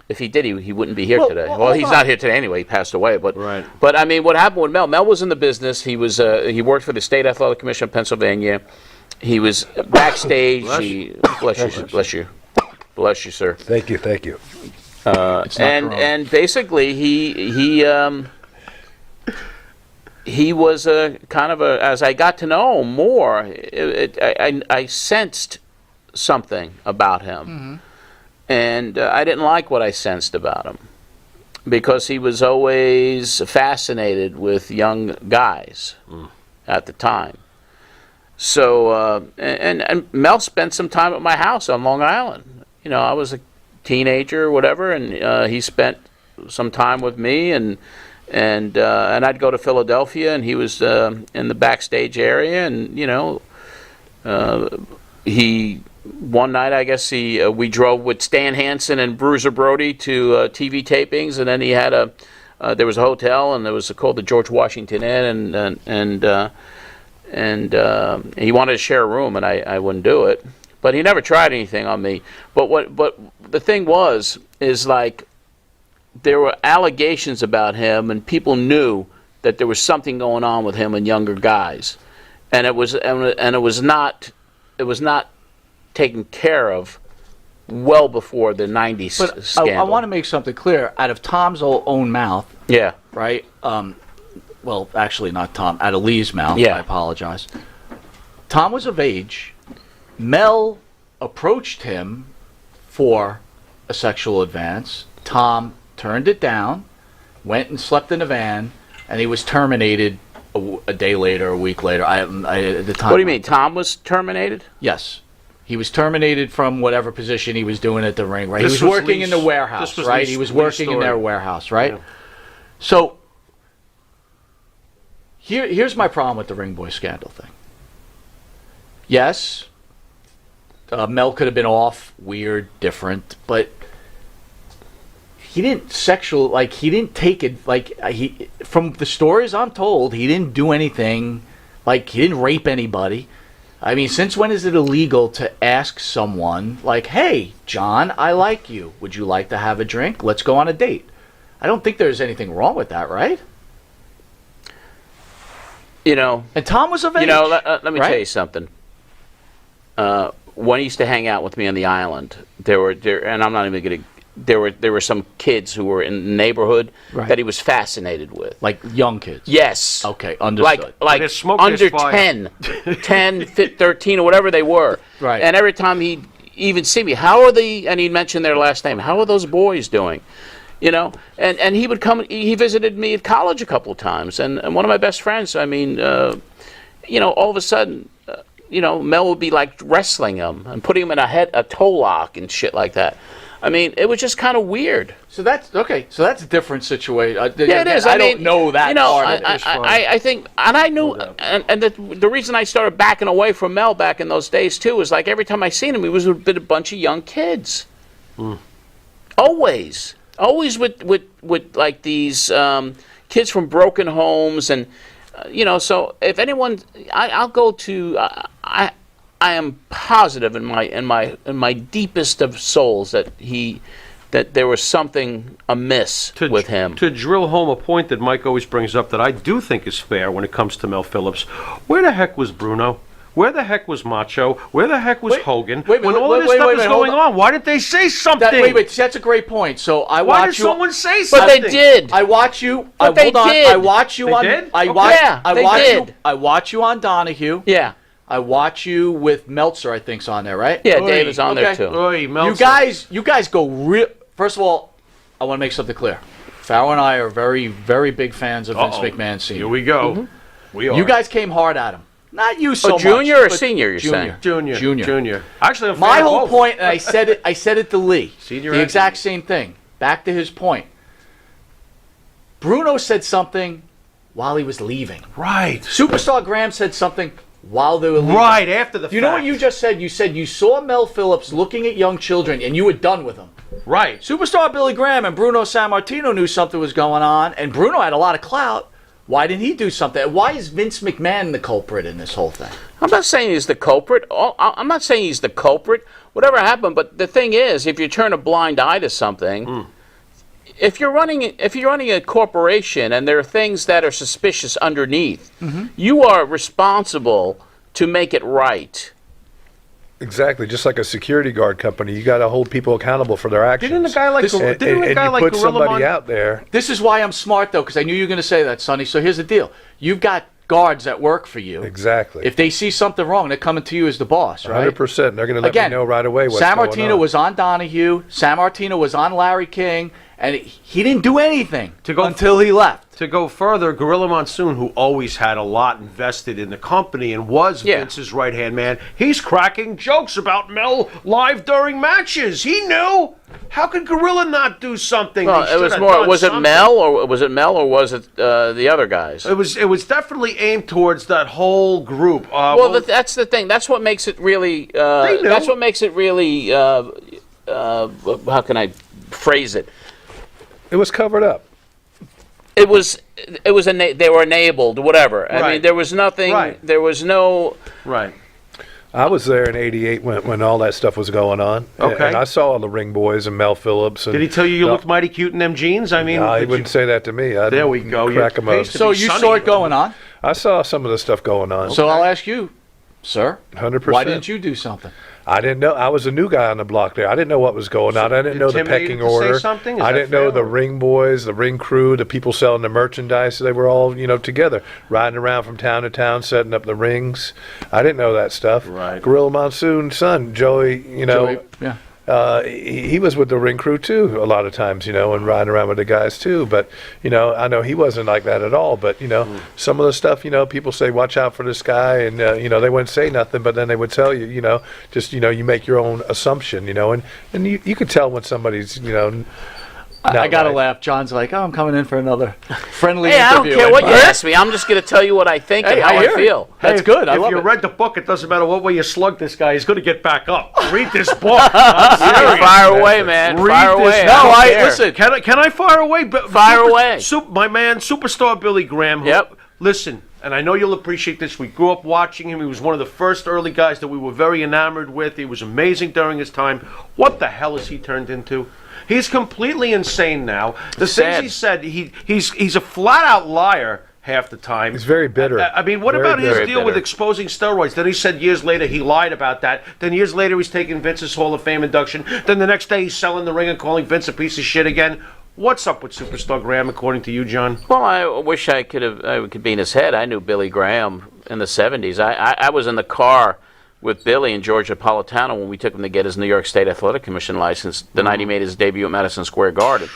If he did, he wouldn't be here today. Well, hold he's on. not here today anyway. He passed away. But Right. But I mean, what happened with Mel? Mel was in the business. He was he worked for the State Athletic Commission of Pennsylvania. He was backstage. Bless you, sir. Thank you. And basically he was a kind of a, as I got to know him more, I sensed something about him. Mm-hmm. And I didn't like what I sensed about him, because he was always fascinated with young guys at the time. So, and Mel spent some time at my house on Long Island. I was a teenager or whatever, and he spent some time with me, and I'd go to Philadelphia, and he was in the backstage area, and he. One night, I guess we drove with Stan Hansen and Bruiser Brody to TV tapings, and then he had there was a hotel, and there was called the George Washington Inn, and he wanted to share a room, and I wouldn't do it, but he never tried anything on me. But the thing is like there were allegations about him, and people knew that there was something going on with him and younger guys, and it was not taken care of well before the 90s But scandal. I want to make something clear. Out of Tom's own mouth, Yeah. right? Well, actually not Tom. Out of Lee's mouth, Yeah. I apologize. Tom was of age. Mel approached him for a sexual advance. Tom turned it down, went and slept in a van, and he was terminated a day later, a week later. At the time. What do you mean? Tom was terminated? Yes. He was terminated from whatever position he was doing at the ring, right? This He was was working in the Lee's- warehouse, this was right? Lee's- He was Lee's working in story. their warehouse, right? Yeah. So here's my problem with the Ring Boy scandal thing. Yes, Mel could have been off, weird, different, but he didn't he didn't take it, from the stories I'm told, he didn't do anything, he didn't rape anybody. I mean, since when is it illegal to ask someone, hey, John, I like you. Would you like to have a drink? Let's go on a date. I don't think there's anything wrong with that, right? And Tom was of age. Let me tell you something. When he used to hang out with me on the island, and I'm not even going to. There were some kids who were in the neighborhood that he was fascinated with. Like young kids? Yes. Okay, understood. Like under 10, 10, 13, or whatever they were. Right. And every time he'd even see me, and he'd mention their last name, how are those boys doing? And he would come, he visited me at college a couple of times. And one of my best friends, all of a sudden, Mel would be wrestling him and putting him in a toe lock and shit like that. I mean, it was just kind of weird. So that's okay. So that's a different situation. Yeah, it is. I don't know that part of it. I think, and I knew, and the reason I started backing away from Mel back in those days too is every time I seen him, he was with a bunch of young kids. Always with these kids from broken homes, and So if anyone, I'll go to. I am positive in my deepest of souls that there was something amiss with him. To drill home a point that Mike always brings up that I do think is fair when it comes to Mel Phillips, where the heck was Bruno? Where the heck was Macho? Where the heck was Hogan? When all this stuff was going on, why didn't they say something? That's a great point. So why did someone say something? But they did. I watch you. But they did. I watch you on. Did? I watch you on Donahue. Yeah. I watch you with Meltzer, I think's on there, right? Yeah, Dave is on there too. You guys go real. First of all, I want to make something clear. Farrell and I are very, very big fans of Vince McMahon Sr. Here we go. Mm-hmm. We are. You guys came hard at him. Not you so much. Junior or senior? You're saying Junior. Actually, my whole point, and I said it to Lee. Senior. The exact same thing. Back to his point. Bruno said something while he was leaving. Right. Superstar Graham said something while they were leaving. Right, after the fact. You know what you just said? You said you saw Mel Phillips looking at young children and you were done with him. Right. Superstar Billy Graham and Bruno Sammartino knew something was going on, and Bruno had a lot of clout. Why didn't he do something? Why is Vince McMahon the culprit in this whole thing? I'm not saying he's the culprit. I'm not saying he's the culprit. Whatever happened, but the thing is, if you turn a blind eye to something, if you're running a corporation and there are things that are suspicious underneath, you are responsible to make it right. Exactly, just like a security guard company, you got to hold people accountable for their actions. Didn't a guy like put somebody out there? This is why I'm smart, though, because I knew you were going to say that, Sonny. So here's the deal: you've got guards that work for you. Exactly. If they see something wrong, they're coming to you as the boss, right? 100%. They're going to let me know right away what's going on. Sammartino was on Donahue. Sammartino was on Larry King, and he didn't do anything until he left. To go further, Gorilla Monsoon, who always had a lot invested in the company and was Vince's right-hand man, he's cracking jokes about Mel live during matches. He knew. How could Gorilla not do something? Well, it was more. Was it Mel or was it the other guys? It was definitely aimed towards that whole group. That's the thing. That's what makes it really. That's what makes it really. How can I phrase it? It was covered up. It was they were enabled, whatever. Right. I mean, there was nothing. Right. There was no. Right. I was there in '88 when all that stuff was going on. Okay. And I saw all the Ring Boys and Mel Phillips. And did he tell you looked mighty cute in them jeans? I mean, no, he wouldn't say that to me. There we go. Crack him up. So you saw it going on? I saw some of the stuff going on. So I'll ask you, sir. 100%. Why didn't you do something? I didn't know. I was a new guy on the block there. I didn't know what was going on. I didn't know the pecking order. I didn't know the Ring Boys, the Ring Crew, the people selling the merchandise. They were all, together, riding around from town to town, setting up the rings. I didn't know that stuff. Right. Gorilla Monsoon's son, Joey, Joey, yeah. He was with the Ring Crew too a lot of times, and riding around with the guys too. But I know he wasn't like that at all. But some of the stuff, people say, watch out for this guy, and they wouldn't say nothing, but then they would tell you, you make your own assumption, and you could tell when somebody's I gotta laugh. John's like, "Oh, I'm coming in for another friendly Hey, I don't interview." care what you ask me. I'm just going to tell you what I think and how I feel. That's good. I If love you it. read the book, it doesn't matter what way you slug this guy. He's going to get back up. Read this book. I'm serious. Fire away, man. Read Fire this. away. No, I don't care. listen. Can I fire away? Fire away. My man, superstar Billy Graham. Who, listen, and I know you'll appreciate this. We grew up watching him. He was one of the first early guys that we were very enamored with. He was amazing during his time. What the hell has he turned into? He's completely insane now. The things he said, he's a flat-out liar half the time. He's very bitter. I mean, what Very about his bitter. deal with exposing steroids? Then he said years later he lied about that. Then years later he's taking Vince's Hall of Fame induction. Then the next day he's selling the ring and calling Vince a piece of shit again. What's up with Superstar Graham, according to you, John? Well, I wish I could be in his head. I knew Billy Graham in the 70s. I was in the car with Billy and George Napolitano when we took him to get his New York State Athletic Commission license the night he made his debut at Madison Square Garden.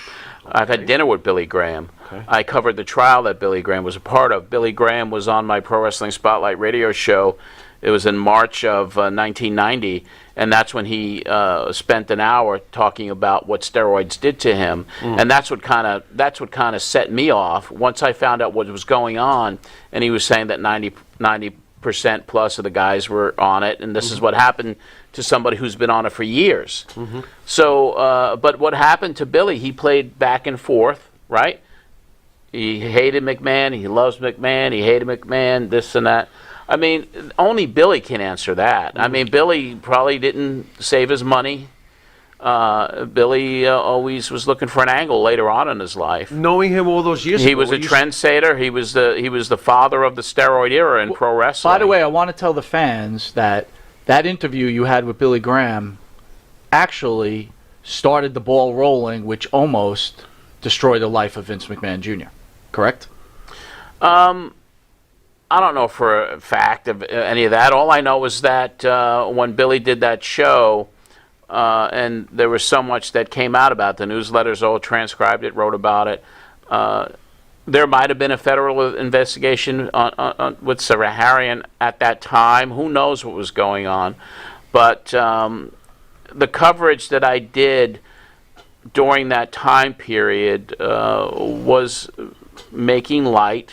I've had dinner with Billy Graham. Okay. I covered the trial that Billy Graham was a part of. Billy Graham was on my Pro Wrestling Spotlight radio show. It was in March of 1990, and that's when he spent an hour talking about what steroids did to him, and that's what kind of set me off. Once I found out what was going on, and he was saying that 90% plus of the guys were on it, and this is what happened to somebody who's been on it for years. So, but what happened to Billy? He played back and forth, right? He hated McMahon. He loves McMahon. He hated McMahon. This and that. I mean, only Billy can answer that. I mean, Billy probably didn't save his money. Billy always was looking for an angle later on in his life. Knowing him all those years he ago, was a trendsetter. He was the father of the steroid era in pro wrestling. By the way, I want to tell the fans that interview you had with Billy Graham actually started the ball rolling, which almost destroyed the life of Vince McMahon Jr. Correct? I don't know for a fact of any of that. All I know is that when Billy did that show, and there was so much that came out about it. The newsletters all transcribed it, wrote about it. There might have been a federal investigation with Saraharian at that time. Who knows what was going on? But the coverage that I did during that time period was making light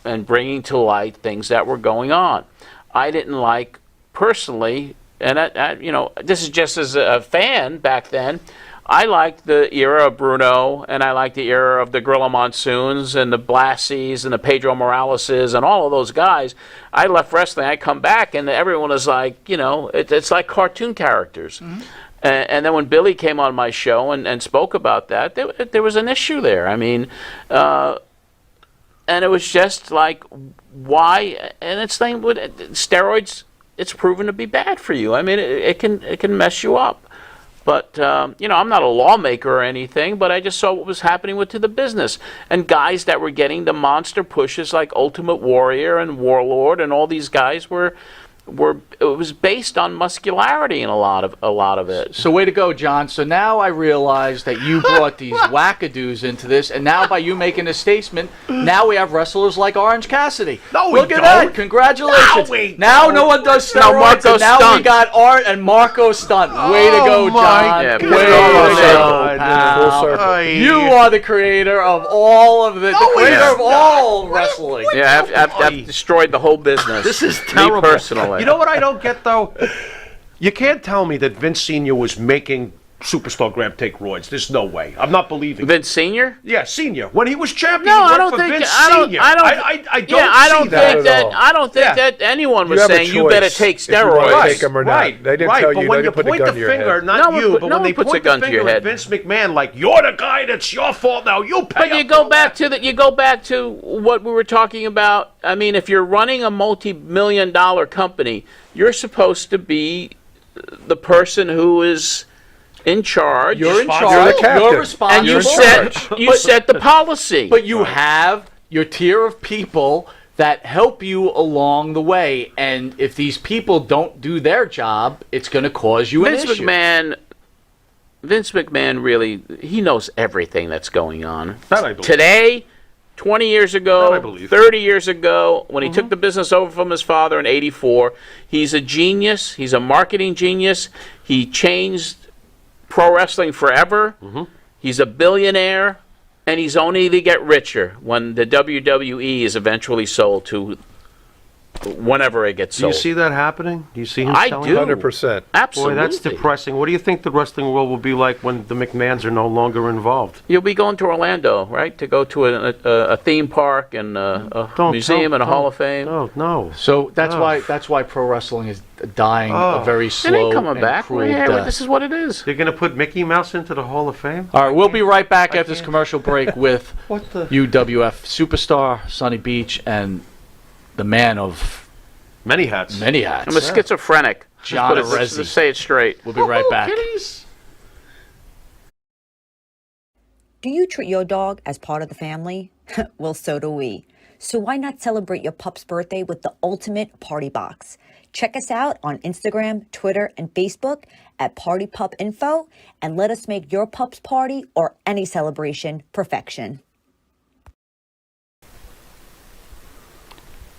and bringing to light things that were going on. I didn't like, personally, and this is just as a fan back then, I liked the era of Bruno, and I liked the era of the Gorilla Monsoons and the Blassies and the Pedro Moraleses and all of those guys. I left wrestling, I come back, and everyone was like, it's like cartoon characters. And then when Billy came on my show and spoke about that, there was an issue there. I mean, and it was just like, why? And it's like with steroids, it's proven to be bad for you. I mean, it can mess you up. But I'm not a lawmaker or anything, but I just saw what was happening to the business, and guys that were getting the monster pushes like Ultimate Warrior and Warlord, and all these guys were it was based on muscularity in a lot of it. So way to go, John. So now I realize that you brought these wackadoos into this, and now by you making a statement, now we have wrestlers like Orange Cassidy. No, we Look at don't. that! Congratulations. Now no one does steroids, No, Marco and now Stunt. we got Art and Marco Stunt. Way to go, John. Yeah, Way to full go, circle. pal. Full circle. You are the creator of all of the creator of all wrestling. Yeah, I've destroyed the whole business. This is terrible. Me personally. You know what I don't get, though? You can't tell me that Vince Sr. was making Superstar Graham take roids. There's no way. I'm not believing. Vince Senior? Yeah, Senior. When he was champion, No, he I worked don't for think. Vince I don't. Senior. I don't. I don't yeah, I see don't that think at all. I don't think that anyone was You have a saying you better choice take if you wanna steroids. take 'em or not. They didn't tell you. But when They you didn't put a point gun the to your finger, head. not No one you, put- but no when they one puts point a gun the to your finger at head. Vince McMahon, like you're the guy that's your fault now. You pay. But you go back to what we were talking about. I mean, if you're running a multi-million-dollar company, you're supposed to be the person who is in charge. You're in You're charge. the captain. You're responsible. And you set the policy. But you have your tier of people that help you along the way, and if these people don't do their job, it's going to cause you an issue. Vince McMahon really, he knows everything that's going on. That I believe. Today, 20 years ago, 30 years ago, when he took the business over from his father in '84, he's a genius. He's a marketing genius. He changed pro wrestling forever. He's a billionaire, and he's only to get richer when the WWE is eventually sold to whenever it gets Do you sold. see that happening? Do you see him I selling? do. 100%. Absolutely. Boy, that's depressing. What do you think the wrestling world will be like when the McMahons are no longer involved? You'll be going to Orlando, right, to go to a theme park and a museum and a Hall of Fame. No. So that's why pro wrestling is dying a very slow It ain't coming and back. cruel Yeah, death. this is what it is. They're going to put Mickey Mouse into the Hall of Fame? All right, we'll be right back after this commercial break with What the- UWF superstar Sonny Beach and the man of many hats. Many hats. I'm a schizophrenic. John Let's Arezzi. say it straight. We'll be right back. Do you treat your dog as part of the family? Well, so do we. So why not celebrate your pup's birthday with the ultimate party box? Check us out on Instagram, Twitter, and Facebook at Party Pup Info, and let us make your pup's party or any celebration perfection.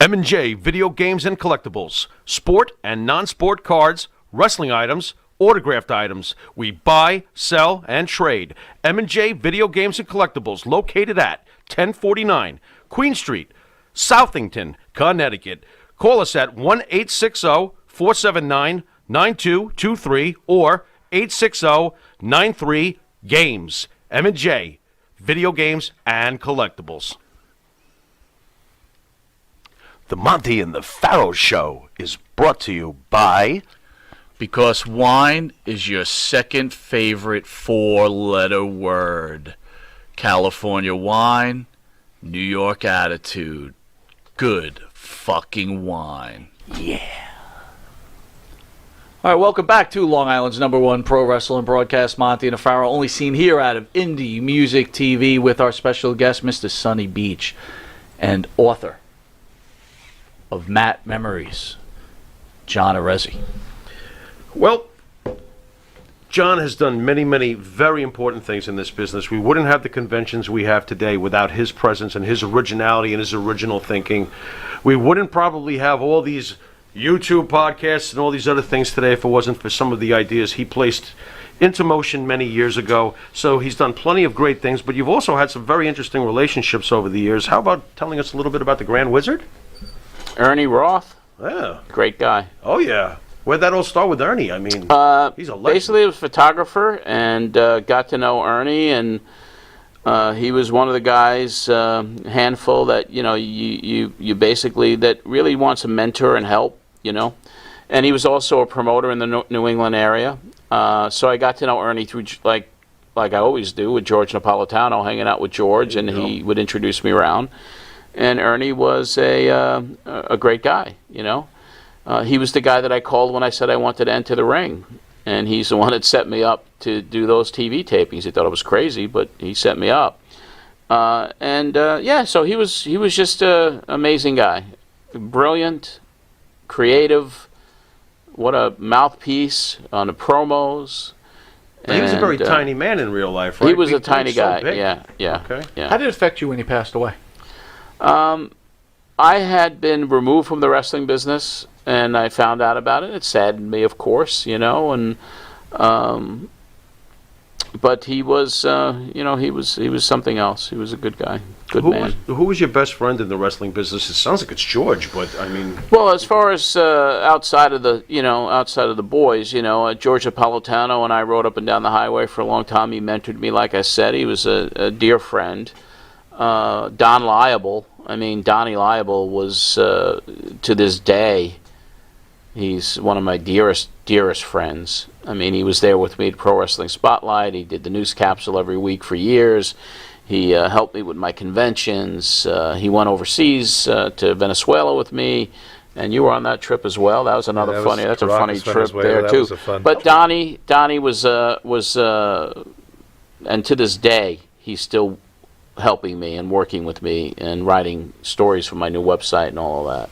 M&J Video Games and Collectibles. Sport and non-sport cards, wrestling items, autographed items. We buy, sell, and trade. M&J Video Games and Collectibles, located at 1049 Queen Street, Southington, Connecticut. Call us at 1-860-479-9223 or 860-93-GAMES. M&J Video Games and Collectibles. The Monty and the Pharaoh Show is brought to you by... Because wine is your second favorite four-letter word. California wine, New York attitude. Good fucking wine. Yeah. All right, welcome back to Long Island's #1 pro wrestling broadcast, Monty and Pharaoh, only seen here out of Indie Music TV with our special guest, Mr. Sonny Beach, and author of Matt Memories, John Arezzi. Well, John has done many, many very important things in this business. We wouldn't have the conventions we have today without his presence and his originality and his original thinking. We wouldn't probably have all these YouTube podcasts and all these other things today if it wasn't for some of the ideas he placed into motion many years ago. So he's done plenty of great things, but you've also had some very interesting relationships over the years. How about telling us a little bit about the Grand Wizard? Ernie Roth. Yeah. Great guy. Oh, yeah. Where'd that all start with Ernie? I mean, he's a legend. Basically, I was a photographer and got to know Ernie, and he was one of the guys, handful that you basically that really wants to mentor and help, And he was also a promoter in the New England area, so I got to know Ernie through like I always do with George Napolitano, hanging out with George, and he would introduce me around. And Ernie was a great guy, He was the guy that I called when I said I wanted to enter the ring. And he's the one that set me up to do those TV tapings. He thought I was crazy, but he set me up. So he was just an amazing guy. Brilliant, creative, what a mouthpiece on the promos. He was a very tiny man in real life, right? He was a tiny guy, so yeah. Okay. Yeah. How did it affect you when he passed away? I had been removed from the wrestling business, and I found out about it. It saddened me, of course, but he was, he was something else. He was a good guy, good man. Who was your best friend in the wrestling business? It sounds like it's George, but I mean. Well, as far as outside of the boys, George Napolitano and I rode up and down the highway for a long time. He mentored me, like I said. He was a dear friend. Don Liable. I mean, Donnie Liable was, to this day, he's one of my dearest friends. I mean, he was there with me at Pro Wrestling Spotlight. He did the news capsule every week for years. He helped me with my conventions. He went overseas to Venezuela with me, and you were on that trip as well. That was another funny. That's a funny trip there too. But Donnie was, and to this day, he's still helping me and working with me and writing stories for my new website and all of that.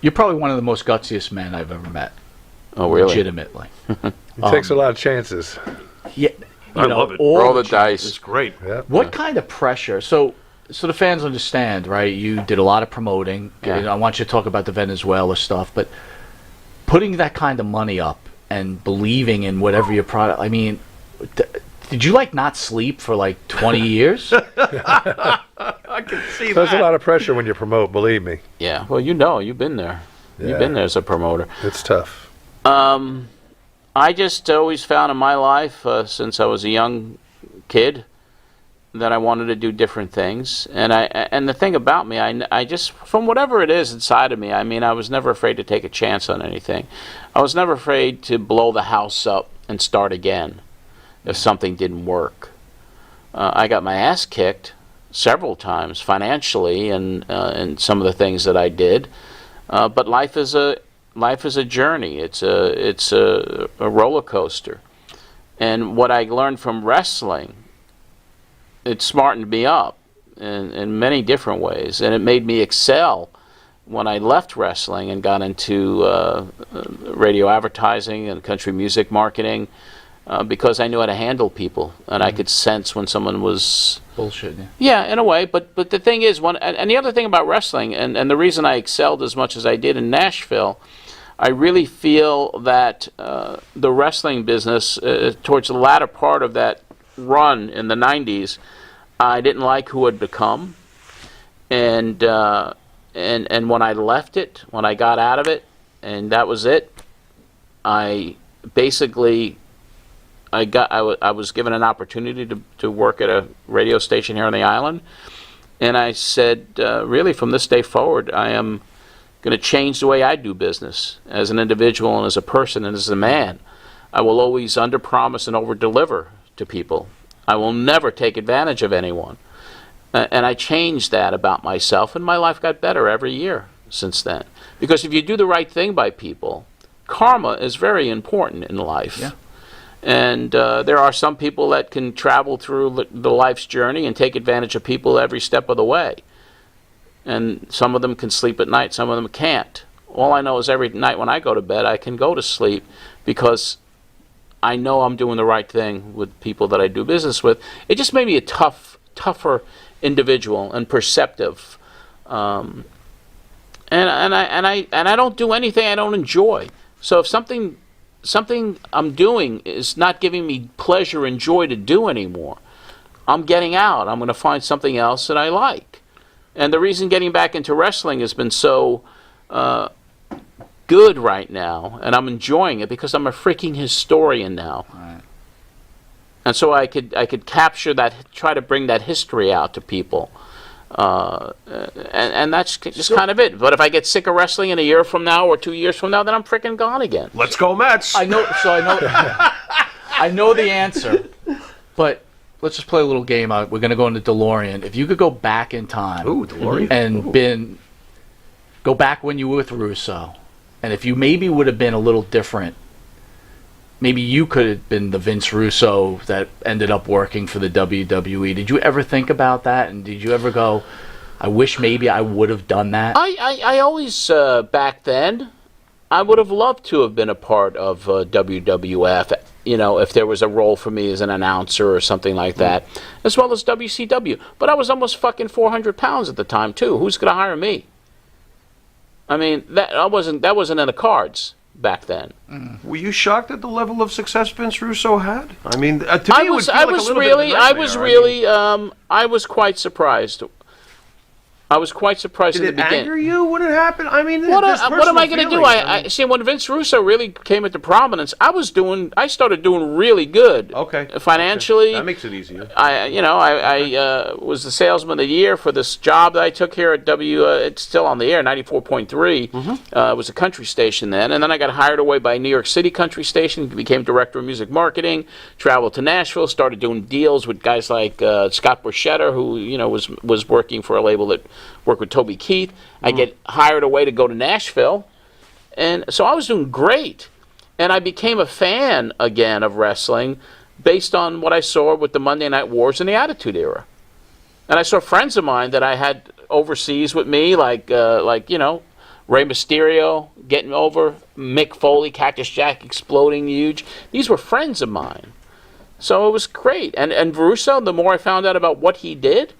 You're probably one of the most gutsiest men I've ever met. Oh, really? Legitimately. He takes a lot of chances. Yeah, I love it. Roll the dice. It's great. Yeah. What kind of pressure? So the fans understand, right? You did a lot of promoting. Yeah. I want you to talk about the Venezuela stuff, but putting that kind of money up and believing in whatever your product, I mean, Did you like not sleep for like 20 years? I can see There's a lot of pressure when you promote, believe me. Yeah, well, you've been there. You've been there as a promoter. It's tough. I just always found in my life, since I was a young kid, that I wanted to do different things. And the thing about me, I just, from whatever it is inside of me, I mean, I was never afraid to take a chance on anything. I was never afraid to blow the house up and start again if something didn't work. I got my ass kicked several times financially and some of the things that I did. But life is a journey. It's a roller coaster. And what I learned from wrestling, it smartened me up in many different ways, and it made me excel when I left wrestling and got into radio advertising and country music marketing, because I knew how to handle people, and I could sense when someone was bullshit. Yeah, in a way. But the thing is, and the other thing about wrestling, and the reason I excelled as much as I did in Nashville, I really feel that the wrestling business, towards the latter part of that run in the 90s, I didn't like who had become, and when I left it, when I got out of it, and that was it, I basically I was given an opportunity to work at a radio station here on the island, and I said, really, from this day forward, I am going to change the way I do business as an individual and as a person and as a man. I will always underpromise and overdeliver to people. I will never take advantage of anyone. And I changed that about myself, and my life got better every year since then. Because if you do the right thing by people, karma is very important in life. Yeah. And there are some people that can travel through the life's journey and take advantage of people every step of the way. And some of them can sleep at night, some of them can't. All I know is every night when I go to bed, I can go to sleep because I know I'm doing the right thing with people that I do business with. It just made me a tougher individual and perceptive. And I don't do anything I don't enjoy. So if something I'm doing is not giving me pleasure and joy to do anymore, I'm getting out. I'm going to find something else that I like. And the reason getting back into wrestling has been so good right now, and I'm enjoying it because I'm a freaking historian now. Right. And so I could capture that, try to bring that history out to people. And that's just kind of it. But if I get sick of wrestling in a year from now or 2 years from now, then I'm freaking gone again. Let's go Mets. I know the answer, but let's just play a little game out. We're going to go into DeLorean. If you could go back in time, DeLorean. and go back when you were with Russo, and if you maybe would have been a little different, maybe you could have been the Vince Russo that ended up working for the WWE. Did you ever think about that? And did you ever go, I wish maybe I would have done that? I always, back then, I would have loved to have been a part of WWF, if there was a role for me as an announcer or something like that, as well as WCW. But I was almost fucking 400 pounds at the time, too. Who's going to hire me? I mean, that wasn't in the cards back then. Were you shocked at the level of success Vince Russo had? I mean, to me, it would feel like a little bit of a nightmare. I was quite surprised. I was quite surprised Did in the it beginning. anger you when it happened? I mean, what am I going to do? I see when Vince Russo really came into prominence, I started doing really good. Okay. Financially. That makes it easier. I was the salesman of the year for this job that I took here at it's still on the air, 94.3. It was a country station then. And then I got hired away by New York City country station, became director of music marketing, traveled to Nashville, started doing deals with guys like Scott Borchetta, who, was working for a label that worked with Toby Keith. I get hired away to go to Nashville. And so I was doing great. And I became a fan again of wrestling based on what I saw with the Monday Night Wars and the Attitude Era. And I saw friends of mine that I had overseas with me, like Rey Mysterio getting over, Mick Foley, Cactus Jack exploding huge. These were friends of mine. So it was great. And Russo, the more I found out about what he did,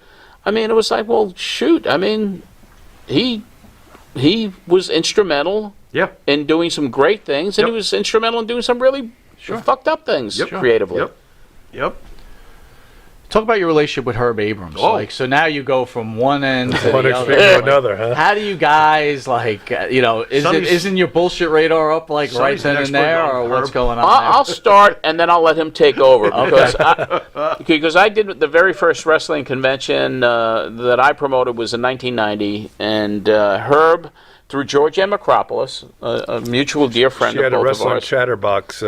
I mean, it was like, well, shoot. I mean, he was instrumental in doing some great things, and he was instrumental in doing some really fucked up things creatively. Yep. Talk about your relationship with Herb Abrams. Oh. Like, so now you go from one end to One the extreme other. to Like, another, huh? How do you guys isn't your bullshit radar up right Sonny's then an and there, expert on or what's Herb. going on? I'll start and then I'll let him take over because I did the very first wrestling convention that I promoted was in 1990, and Herb, through Georgianne Macropolis, a mutual dear friend She of had a both of Wrestling ours, Chatterbox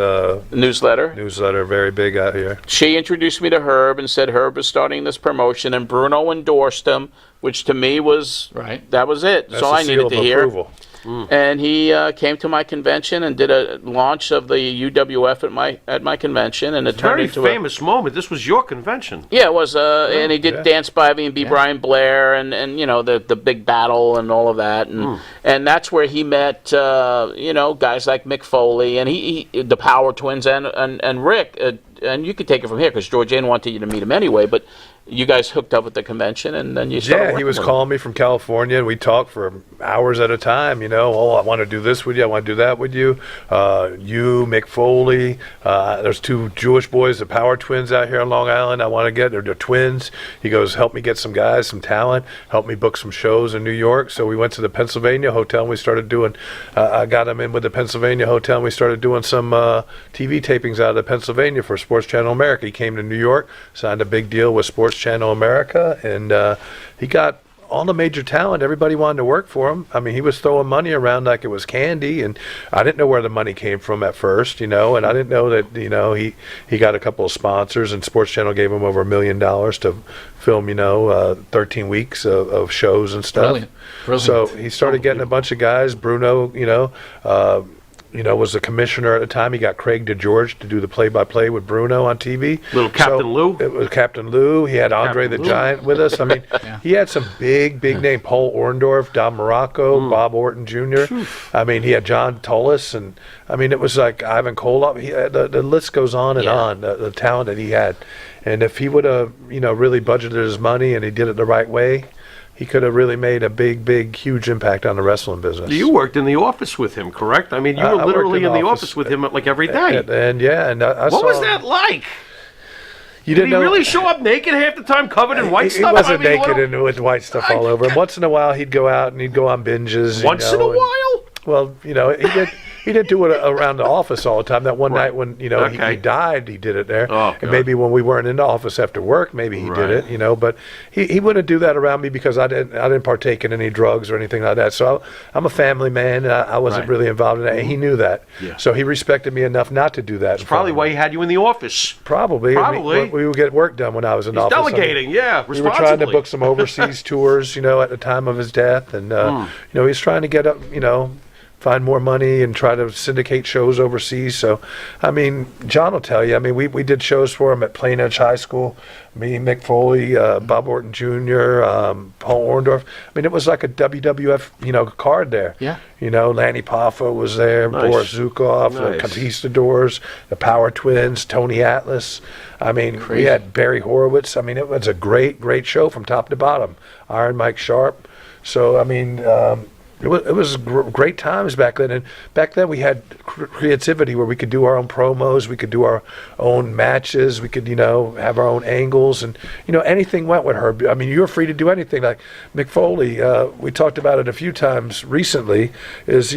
newsletter, very big out here. She introduced me to Herb and said Herb was starting this promotion, and Bruno endorsed him, which to me was that was it. That's That's all the I seal needed of to hear. approval. And he came to my convention and did a launch of the UWF at my convention, and it turned Very into famous moment. This was your convention. Yeah, it was, and he did Dance by Me and B. Brian Blair, and the big battle and all of that, and that's where he met guys like Mick Foley and he the Power Twins and Rick, and you could take it from here because Georgianne wanted you to meet him anyway, but you guys hooked up at the convention, and then you started. Yeah, he was calling me from California, and we talked for hours at a time. Oh, I want to do this with you. I want to do that with you. You, Mick Foley. There's two Jewish boys, the Power Twins, out here on Long Island. I want to get. They're twins. He goes, help me get some guys, some talent. Help me book some shows in New York. So we went to the Pennsylvania hotel, and we started doing. I got him in with the Pennsylvania hotel, and we started doing some TV tapings out of the Pennsylvania for Sports Channel America. He came to New York, signed a big deal with Sports Channel America, and he got all the major talent. Everybody wanted to work for him. I mean, he was throwing money around like it was candy, and I didn't know where the money came from at first, and I didn't know that, he got a couple of sponsors, and Sports Channel gave him over $1 million to film, 13 weeks of shows and stuff. Brilliant. So he started getting a bunch of guys. Bruno, was the commissioner at the time. He got Craig DeGeorge to do the play-by-play with Bruno on TV. Little Captain Lou. It was Captain Lou. He had Andre the Giant with us. I mean, he had some big name. Paul Orndorff, Don Morocco, Bob Orton Jr. I mean, he had John Tullis, and I mean, it was like Ivan Koloff. The list goes on and on. The talent that he had, and if he would have, really budgeted his money and he did it the right way, he could have really made a big, huge impact on the wrestling business. You worked in the office with him, correct? I mean, you were literally in the office with him like every day. And I what saw was that like? You Did didn't he know, really show up naked half the time, covered in white stuff? He wasn't I mean, naked and with white stuff all over him. Once in a while, he'd go out and he'd go on binges. Once in a while? Well, he didn't do it around the office all the time. That one night when he died, he did it there. Oh, and maybe when we weren't in the office after work, maybe he did it. But he wouldn't do that around me because I didn't partake in any drugs or anything like that. So I'm a family man, and I wasn't really involved in that. And he knew that. Yeah. So he respected me enough not to do that. That's probably why he had you in the office. Probably. We would get work done when I was in the office. Delegating, We were trying to book some overseas tours, at the time of his death, and he was trying to get up, find more money and try to syndicate shows overseas. So, I mean, John will tell you. I mean, we did shows for him at Plain Edge High School. Me, Mick Foley, Bob Orton Jr., Paul Orndorff. I mean, it was like a WWF, card there. Yeah. Lanny Poffo was there, Boris Zukov, the Conquistadors, the Power Twins, Tony Atlas. I mean, we had Barry Horowitz. I mean, it was a great show from top to bottom. Iron Mike Sharp. So, I mean, it was great times back then, and back then we had creativity where we could do our own promos, we could do our own matches, we could have our own angles, and anything went with her. I mean, you were free to do anything. Like Mick Foley, we talked about it a few times recently. Is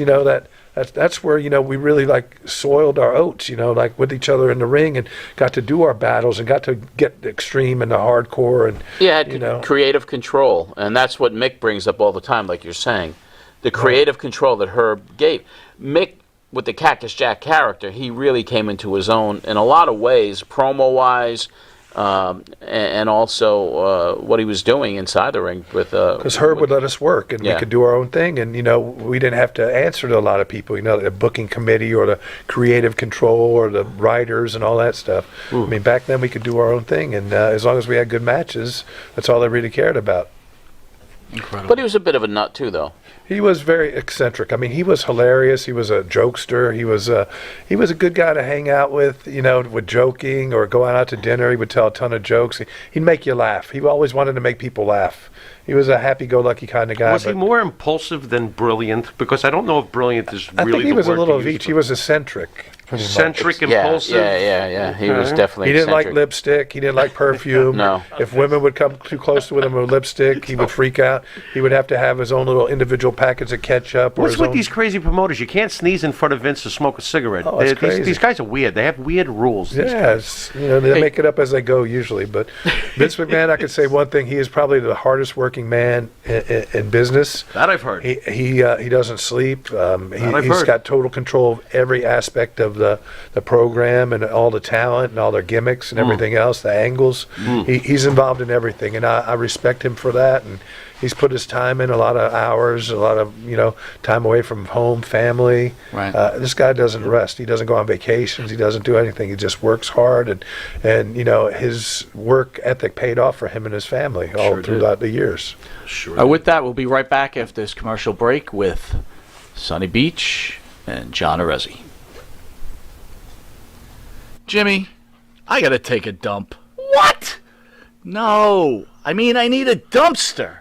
that's where we really like soiled our oats, like with each other in the ring, and got to do our battles and got to get the extreme and the hardcore, and creative control, and that's what Mick brings up all the time, like you're saying. The creative control that Herb gave. Mick, with the Cactus Jack character, he really came into his own in a lot of ways, promo-wise, and also what he was doing inside the ring. Because Herb would let us work, and we could do our own thing, and we didn't have to answer to a lot of people, the booking committee or the creative control or the writers and all that stuff. I mean, back then we could do our own thing, and as long as we had good matches, that's all they really cared about. Incredible. But he was a bit of a nut too, though. He was very eccentric. I mean, he was hilarious. He was a jokester. He was a good guy to hang out with, with joking or going out to dinner. He would tell a ton of jokes. He'd make you laugh. He always wanted to make people laugh. He was a happy-go-lucky kind of guy. Was he more impulsive than brilliant? Because I don't know if brilliant is really the word I think he was a little to of use each. He was eccentric. Eccentric, Yeah, impulsive. yeah. He was definitely He didn't like eccentric. lipstick. He didn't like perfume. No. If women would come too close to him with lipstick, he would freak out. He would have to have his own little individual packets of ketchup. What's his with own... these crazy promoters? You can't sneeze in front of Vince or smoke a cigarette. Oh, it's These crazy. guys are weird. They have weird rules. these Yes, they make it up as they go usually. But Vince McMahon, I could say one thing: he is probably the hardest working man in business. That I've heard. He doesn't sleep. I've He's heard. got total control of every aspect of the program and all the talent and all their gimmicks and everything else, the angles. He's involved in everything, and I respect him for that. And he's put his time in, a lot of hours, a lot of time away from home, family. Right. This guy doesn't rest. He doesn't go on vacations. He doesn't do anything. He just works hard, and his work ethic paid off for him and his family all throughout the years. Sure. With that, we'll be right back after this commercial break with Sonny Beach and John Arezzi. Jimmy, I gotta take a dump. What? No, I mean I need a dumpster.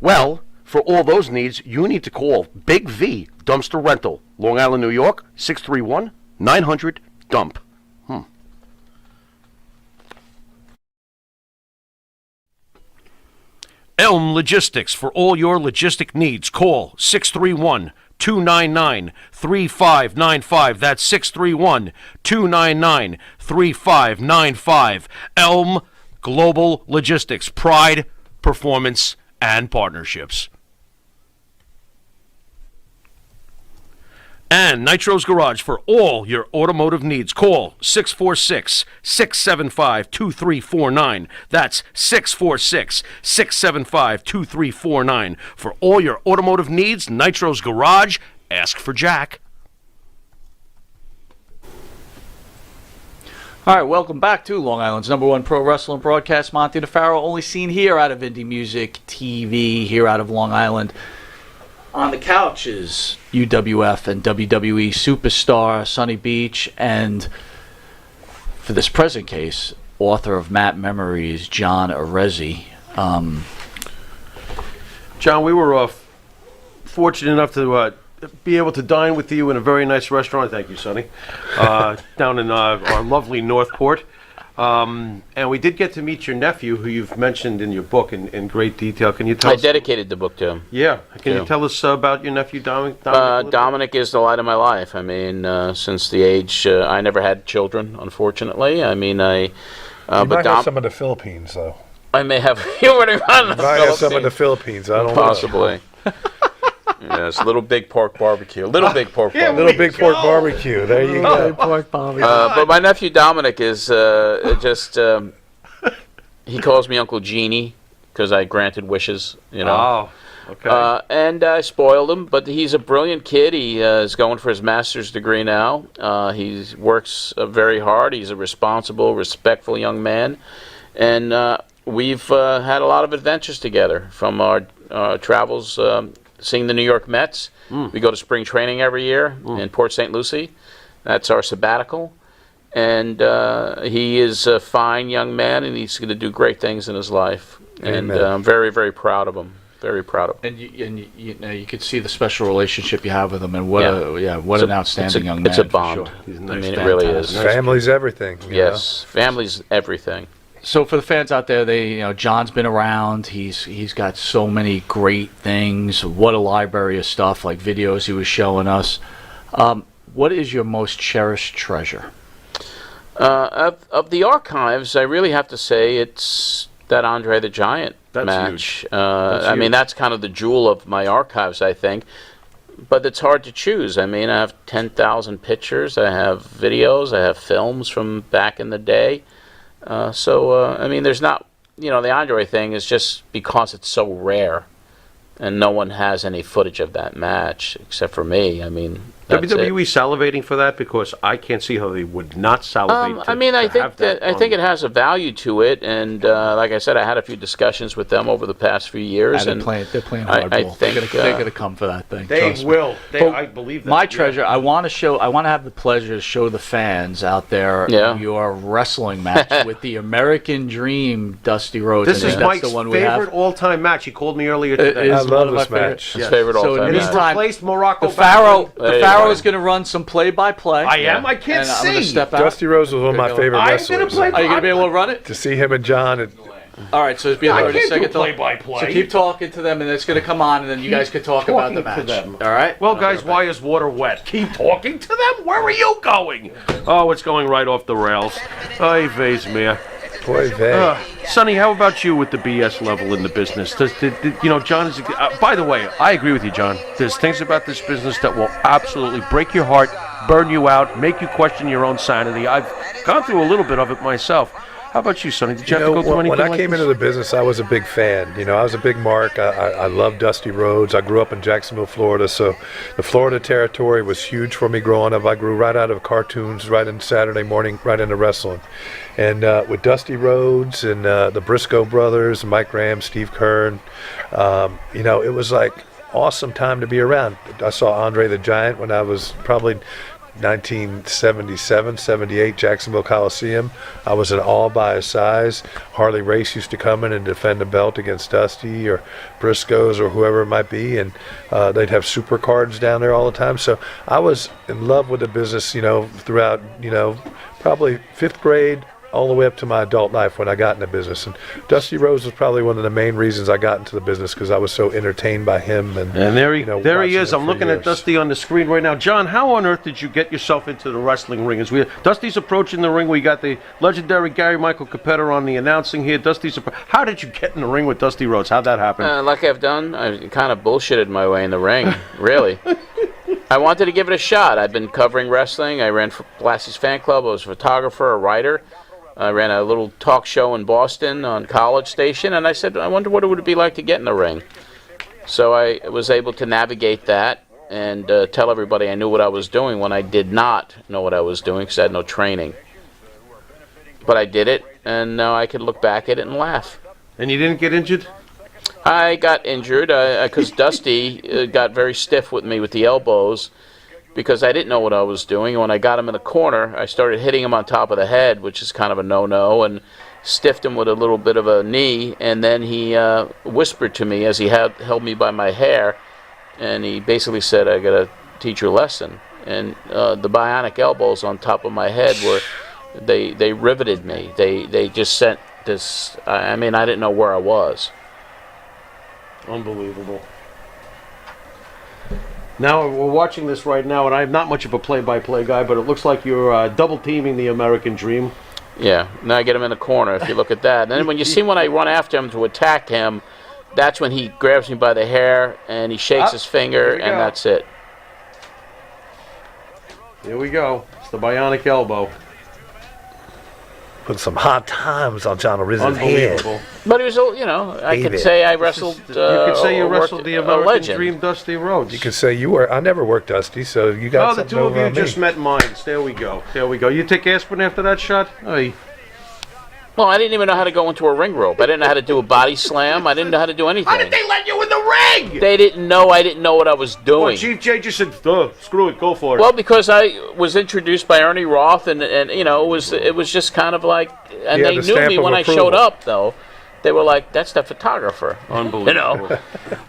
Well, for all those needs, you need to call Big V Dumpster Rental, Long Island, New York, 631-900-DUMP. Elm Logistics, for all your logistic needs, call 631-299-3595. That's 631-299-3595. Elm Global Logistics, pride, performance, and partnerships. And Nitro's Garage for all your automotive needs. Call 646-675-2349. That's 646-675-2349. For all your automotive needs, Nitro's Garage. Ask for Jack. All right, welcome back to Long Island's #1 pro wrestling broadcast. Monty DeFaro, only seen here out of Indie Music TV, here out of Long Island. On the couch is UWF and WWE superstar Sonny Beach, and for this present case, author of Matt Memories, John Arezzi. John, we were fortunate enough to be able to dine with you in a very nice restaurant. Thank you, Sonny. Down in our lovely Northport. And we did get to meet your nephew, who you've mentioned in your book in great detail. Can you tell us? I dedicated the book to him. Yeah. Can you tell us about your nephew, Dominic? Dominic is the light of my life. I mean, since the age, I never had children, unfortunately. I mean, you might have some in the Philippines, though. I may have. You already run the might have some in the Philippines. I don't know. Possibly. Yes, Little Big Pork Barbecue. Little Big Pork Barbecue. Little Big Pork Barbecue. There you go. Pork barbecue. But my nephew Dominic is he calls me Uncle Genie because I granted wishes, Oh, okay. And I spoiled him, but he's a brilliant kid. He is going for his master's degree now. He works very hard. He's a responsible, respectful young man. And we've had a lot of adventures together, from our travels seeing the New York Mets. We go to spring training every year in Port St. Lucie. That's our sabbatical. And he is a fine young man, and he's going to do great things in his life. And I'm very, very proud of him. Very proud of him. And you could see the special relationship you have with him, and what an outstanding young man. It's a bond. For sure. I mean, it really is. Family's everything. Yes, family's everything. So for the fans out there, John's been around. He's got so many great things. What a library of stuff, like videos he was showing us. What is your most cherished treasure? Of the archives, I really have to say it's that Andre the Giant match. Huge. I mean, that's kind of the jewel of my archives, I think. But it's hard to choose. I mean, I have 10,000 pictures. I have videos. I have films from back in the day. I mean, there's not, the Andre thing is just because it's so rare, and no one has any footage of that match except for me. I mean, WWE salivating for that, because I can't see how they would not salivate. I think it has a value to it, and like I said, I had a few discussions with them over the past few years, they're playing hardball. I think they're going to come for that thing. They will. I believe that. My treasure. I want to have the pleasure to show the fans out there your wrestling match with the American Dream, Dusty Rhodes. This is Mike's favorite all-time match. He called me earlier today. I love this match. His favorite all-time And match. he's replaced Morocco. The Pharaoh Farrell's going to run some play-by-play. I am. I can't and see. I'm going to step out. Dusty Rhodes was one of my favorite wrestlers. Are you going to be able to run it? To see him and John. All right, so it's be a I 30 can't second do play-by-play. So keep talking to them, and it's going to come on, and then you guys can talk about the match. All right? Well, guys, why is water wet? Keep talking to them. Where are you going? Oh, it's going right off the rails. Ay, vez mia. Boy, vey. Sonny, how about you with the BS level in the business? John is. By the way, I agree with you, John. There's things about this business that will absolutely break your heart, burn you out, make you question your own sanity. I've gone through a little bit of it myself. How about you, Sonny? Did you have to go through anything when I like came this? into the business, I was a big fan. I was a big mark. I loved Dusty Rhodes. I grew up in Jacksonville, Florida, so the Florida territory was huge for me growing up. I grew right out of cartoons, right in Saturday morning, right into wrestling. And with Dusty Rhodes and the Briscoe brothers, Mike Graham, Steve Kern, it was like awesome time to be around. I saw Andre the Giant when I was probably 1977, 78, Jacksonville Coliseum. I was in awe by his size. Harley Race used to come in and defend the belt against Dusty or Briscoes or whoever it might be, and they'd have super cards down there all the time. So I was in love with the business, throughout, probably 5th grade all the way up to my adult life when I got in the business. And Dusty Rhodes was probably one of the main reasons I got into the business, because I was so entertained by him. And there he is. I'm looking years. at Dusty on the screen right now. John, how on earth did you get yourself into the wrestling ring? Dusty's approaching the ring. We got the legendary Gary Michael Capetta on the announcing here. How did you get in the ring with Dusty Rhodes? How'd that happen? Like I've done, I kind of bullshitted my way in the ring, really. I wanted to give it a shot. I've been covering wrestling. I ran for Blassie's Fan Club. I was a photographer, a writer. I ran a little talk show in Boston on College Station, and I said, I wonder what it would be like to get in the ring. So I was able to navigate that and tell everybody I knew what I was doing when I did not know what I was doing because I had no training. But I did it, and now I could look back at it and laugh. And you didn't get injured? I got injured because Dusty got very stiff with me with the elbows, because I didn't know what I was doing. When I got him in the corner, I started hitting him on top of the head, which is kind of a no-no, and stiffed him with a little bit of a knee, and then he whispered to me as he held me by my hair, and he basically said, I got to teach you a lesson. And the bionic elbows on top of my head they riveted me. They just sent this, I didn't know where I was. Unbelievable. Now, we're watching this right now, and I'm not much of a play-by-play guy, but it looks like you're double-teaming the American Dream. Yeah, now I get him in the corner, if you look at that. And then when you see when I run after him to attack him, that's when he grabs me by the hair, and he shakes his finger, and that's it. Here we go. It's the bionic elbow. Put some hot times on John Arezzi's head. But it was, I could say I wrestled. You could say you wrestled the American legend. Dream, Dusty Rhodes. You could say you were. I never worked Dusty, so you got the something two of over you on me. just met minds. There we go. You take aspirin after that shot? Hey. Well, I didn't even know how to go into a ring rope. I didn't know how to do a body slam. I didn't know how to do anything. How did they let you in the ring? They didn't know. I didn't know what I was doing. Well, Chief J just said, screw it, go for it. Well, because I was introduced by Ernie Roth, and it was just kind of like, and they knew me when I showed up, though. They were like, that's the photographer. Unbelievable.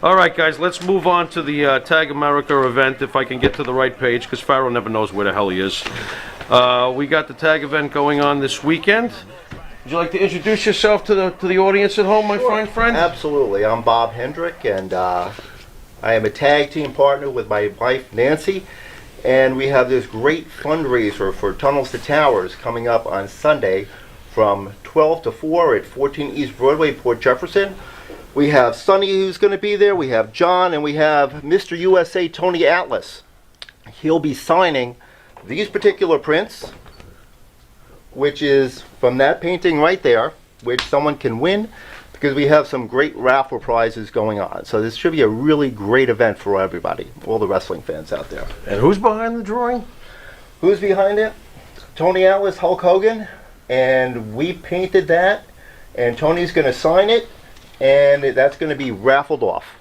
All right, guys, let's move on to the Tag America event, if I can get to the right page, because Pharaoh never knows where the hell he is. We got the tag event going on this weekend. Would you like to introduce yourself to the audience at home, my fine friend? Absolutely. I'm Bob Hendrick, and I am a tag team partner with my wife, Nancy, and we have this great fundraiser for Tunnels to Towers coming up on Sunday from 12 to 4 at 14 East Broadway, Port Jefferson. We have Sonny who's going to be there, we have John, and we have Mr. USA Tony Atlas. He'll be signing these particular prints, which is from that painting right there, which someone can win, because we have some great raffle prizes going on. So this should be a really great event for everybody, all the wrestling fans out there. And who's behind the drawing? Who's behind it? Tony Atlas, Hulk Hogan, and we painted that, and Tony's going to sign it, and that's going to be raffled off.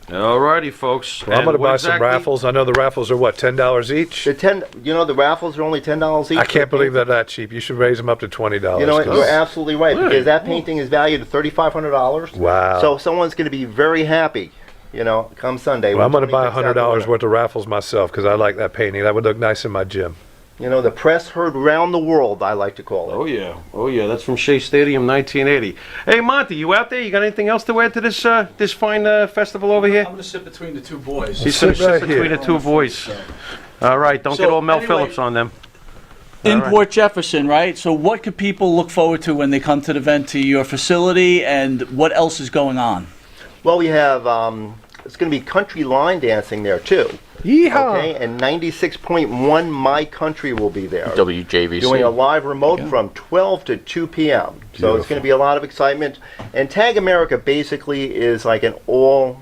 Alrighty, folks. Well, I'm going to buy some raffles. I know the raffles are what, $10 each? The raffles are only $10 each. I can't believe they're that cheap. You should raise them up to $20. You know what? You're absolutely right, because that painting is valued at $3,500. Wow. So someone's going to be very happy come Sunday. Well, I'm going to buy when Tony picks out the $100 winner. worth of raffles myself because I like that painting. That would look nice in my gym. The press heard round the world, I like to call it. Oh yeah, that's from Shea Stadium, 1980. Hey Monty, you out there? You got anything else to add to this this fine festival over here? I'm gonna sit between the two boys. He's going to sit between the two boys. All right, don't So, get all Mel anyway, Phillips on them. In All right. Port Jefferson, right? So what could people look forward to when they come to the event, to your facility, and what else is going on? Well, we have, it's going to be country line dancing there, too. Yeehaw! Okay, and 96.1 My Country will be there. WJVC. Doing a live remote from 12 to 2 p.m. So it's going to be a lot of excitement. And Tag America basically is like an all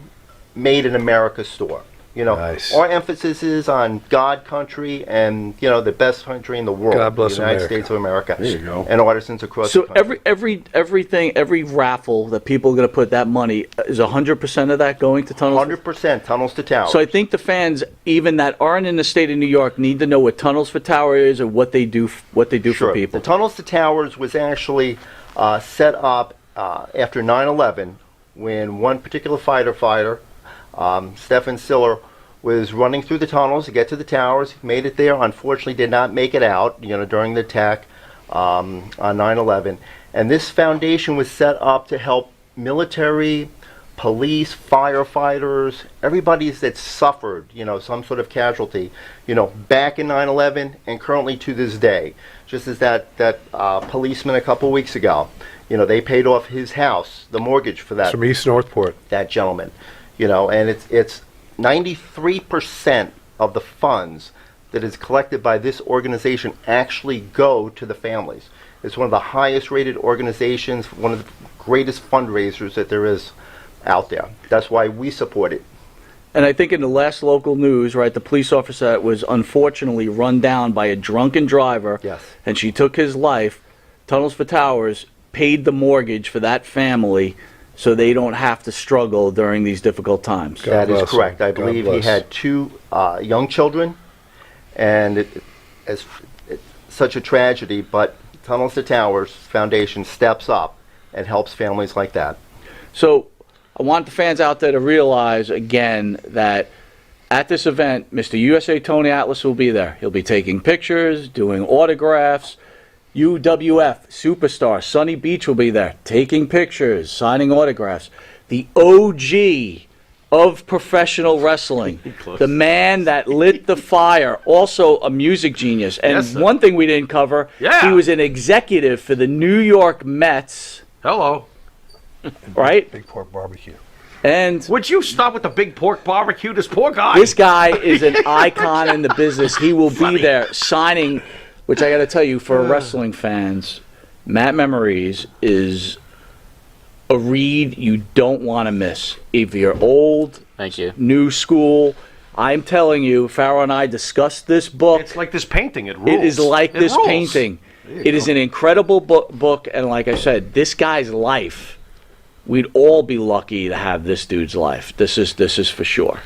made in America store. Nice. Our emphasis is on God country and, the best country in the world. God bless the United America. States of America. There you go. And artisans across So the country. every raffle that people are going to put that money, is 100% of that going to Tunnels? 100% Tunnels to Towers. So I think the fans, even that aren't in the state of New York, need to know what Tunnels for Tower is and what they do for people. The Tunnels to Towers was actually set up after 9/11 when one particular fighter, Stephen Siller, was running through the tunnels to get to the towers. He made it there. Unfortunately, did not make it out, during the attack on 9/11. And this foundation was set up to help military, police, firefighters, everybody that suffered, some sort of casualty, back in 9/11 and currently to this day. Just as that policeman a couple weeks ago, they paid off his house, the mortgage for that. It's from East Northport. That gentleman, and it's 93% of the funds that is collected by this organization actually go to the families. It's one of the highest rated organizations, one of the greatest fundraisers that there is out there. That's why we support it. And I think in the last local news, right, the police officer that was unfortunately run down by a drunken driver, Yes. and she took his life, Tunnels for Towers paid the mortgage for that family so they don't have to struggle during these difficult times. That is correct. I believe he had two young children, and it's such a tragedy, but Tunnels to Towers Foundation steps up and helps families like that. So I want the fans out there to realize again that at this event, Mr. USA Tony Atlas will be there. He'll be taking pictures, doing autographs. UWF superstar Sonny Beach will be there, taking pictures, signing autographs. The OG of professional wrestling, the man that lit the fire, also a music genius. And Yes, sir. one thing we didn't cover, he was an executive for the New York Mets. Hello. Right? Big pork barbecue. And would you stop with the big pork barbecue? This poor guy. This guy is an icon in the business. He will be there signing, which I got to tell you, for wrestling fans, Matt Memories is a read you don't want to miss. If you're old, thank you, new school, I'm telling you, Farrell and I discussed this book. It's like this painting. It rules. It is like It this rules. painting. There you It is go. an incredible book, and like I said, this guy's life. We'd all be lucky to have this dude's life. This is for sure.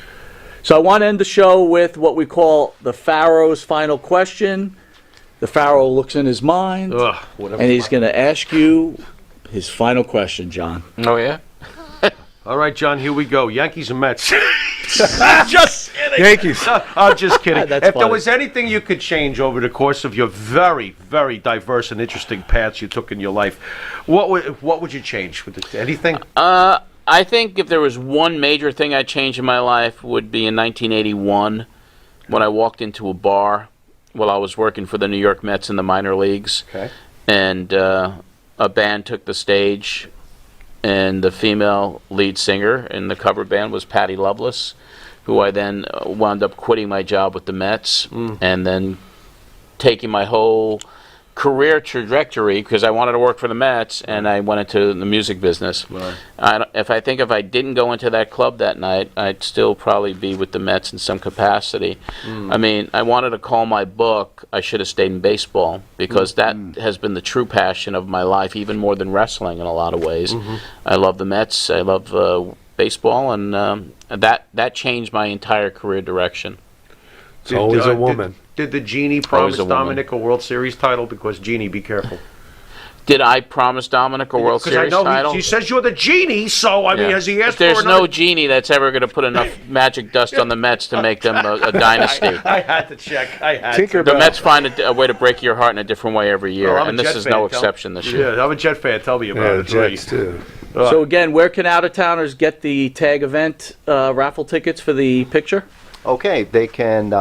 So I want to end the show with what we call the Pharaoh's final question. The Pharaoh looks in his mind, whatever. and he's going to ask you his final question, John. Oh, yeah? All right, John, here we go. Yankees and Mets. Just kidding. Yankees. No, I'm just kidding. That's If there funny. was anything you could change over the course of your very, very diverse and interesting paths you took in your life, what would you change? Anything? I think if there was one major thing I'd change in my life would be in 1981 when I walked into a bar while I was working for the New York Mets in the minor leagues. Okay. And a band took the stage, and the female lead singer in the cover band was Patty Loveless, who I then wound up quitting my job with the Mets and then taking my whole career trajectory, because I wanted to work for the Mets, and I went into the music business. Right. If I didn't go into that club that night, I'd still probably be with the Mets in some capacity. I mean, I wanted to call my book "I Should Have Stayed in Baseball," because that has been the true passion of my life, even more than wrestling in a lot of ways. I love the Mets. I love baseball, and that changed my entire career direction. It's always a woman. Did the Genie Always promise a woman. Dominic a World Series title? Because Genie, be careful. Did I promise Dominic a World Because I Series know title? he says you're the genie, so I mean, has he asked But there's for another? no genie that's ever going to put enough magic dust on the Mets to make them a dynasty. I had to check. I had The to. Mets find a way to break your heart in a different way every year, Well, I'm a and this Jet is fan. no exception this year. Yeah, I'm a Jet fan. Tell me about it. the Jets too. So again, where can out-of-towners get the tag event raffle tickets for the picture? Okay, they can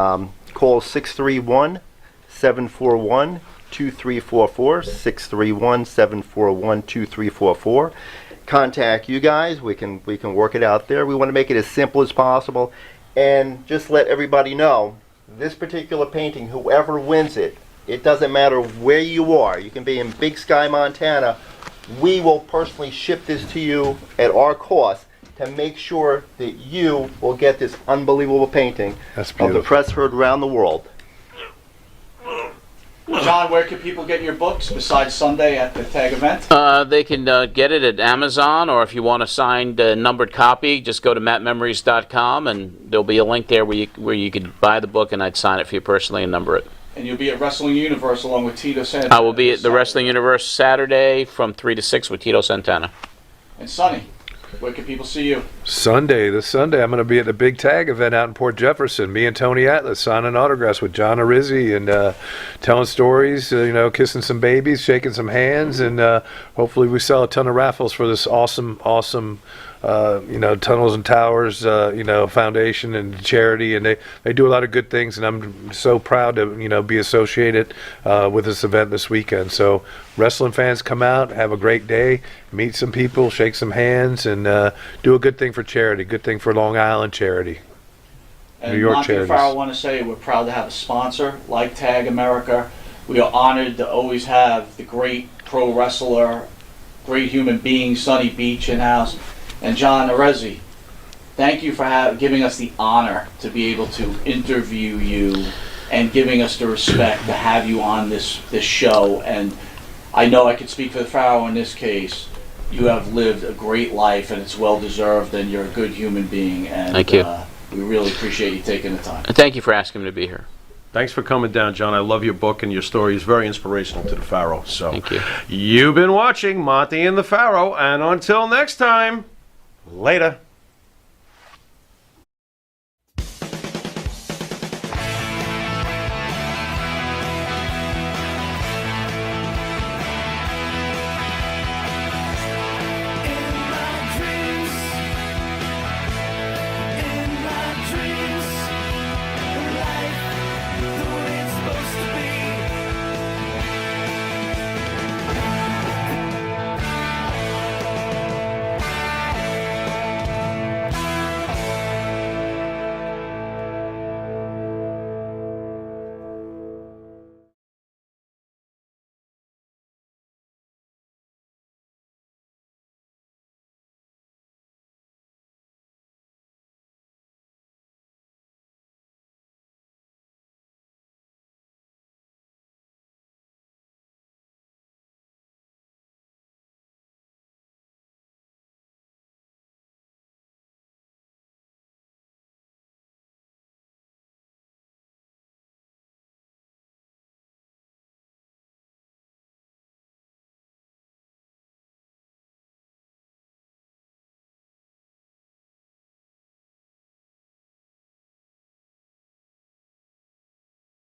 call 631-741-2344, 631-741-2344. Contact you guys. We can work it out there. We want to make it as simple as possible, and just let everybody know this particular painting, whoever wins it, it doesn't matter where you are. You can be in Big Sky, Montana. We will personally ship this to you at our cost to make sure that you will get this unbelievable painting of the press heard around the world. John, where can people get your books besides Sunday at the tag event? They can get it at Amazon, or if you want a signed numbered copy, just go to mattmemories.com, and there'll be a link there where you could buy the book, and I'd sign it for you personally and number it. And you'll be at Wrestling Universe along with Tito Santana. I will be at the Wrestling Universe Saturday from 3 to 6 with Tito Santana. And Sonny, where can people see you? This Sunday, I'm going to be at the big tag event out in Port Jefferson. Me and Tony Atlas signing autographs with John Arezzi and telling stories, kissing some babies, shaking some hands, and hopefully we sell a ton of raffles for this awesome Tunnels and Towers, foundation and charity, and they do a lot of good things, and I'm so proud to, be associated with this event this weekend. So wrestling fans, come out, have a great day, meet some people, shake some hands, and do a good thing for charity, good thing for Long Island charity. And New York Monty charities. Farrell, I want to say we're proud to have a sponsor like Tag America. We are honored to always have the great pro wrestler, great human being, Sonny Beach in-house. And John Arezzi, thank you for giving us the honor to be able to interview you and giving us the respect to have you on this show. And I know I could speak for the Pharaoh in this case. You have lived a great life, and it's well-deserved, and you're a good human being. And Thank you. We really appreciate you taking the time. And thank you for asking me to be here. Thanks for coming down, John. I love your book, and your story is very inspirational to the Pharaoh. So, thank you. You've been watching Monty and the Pharaoh, and until next time, later.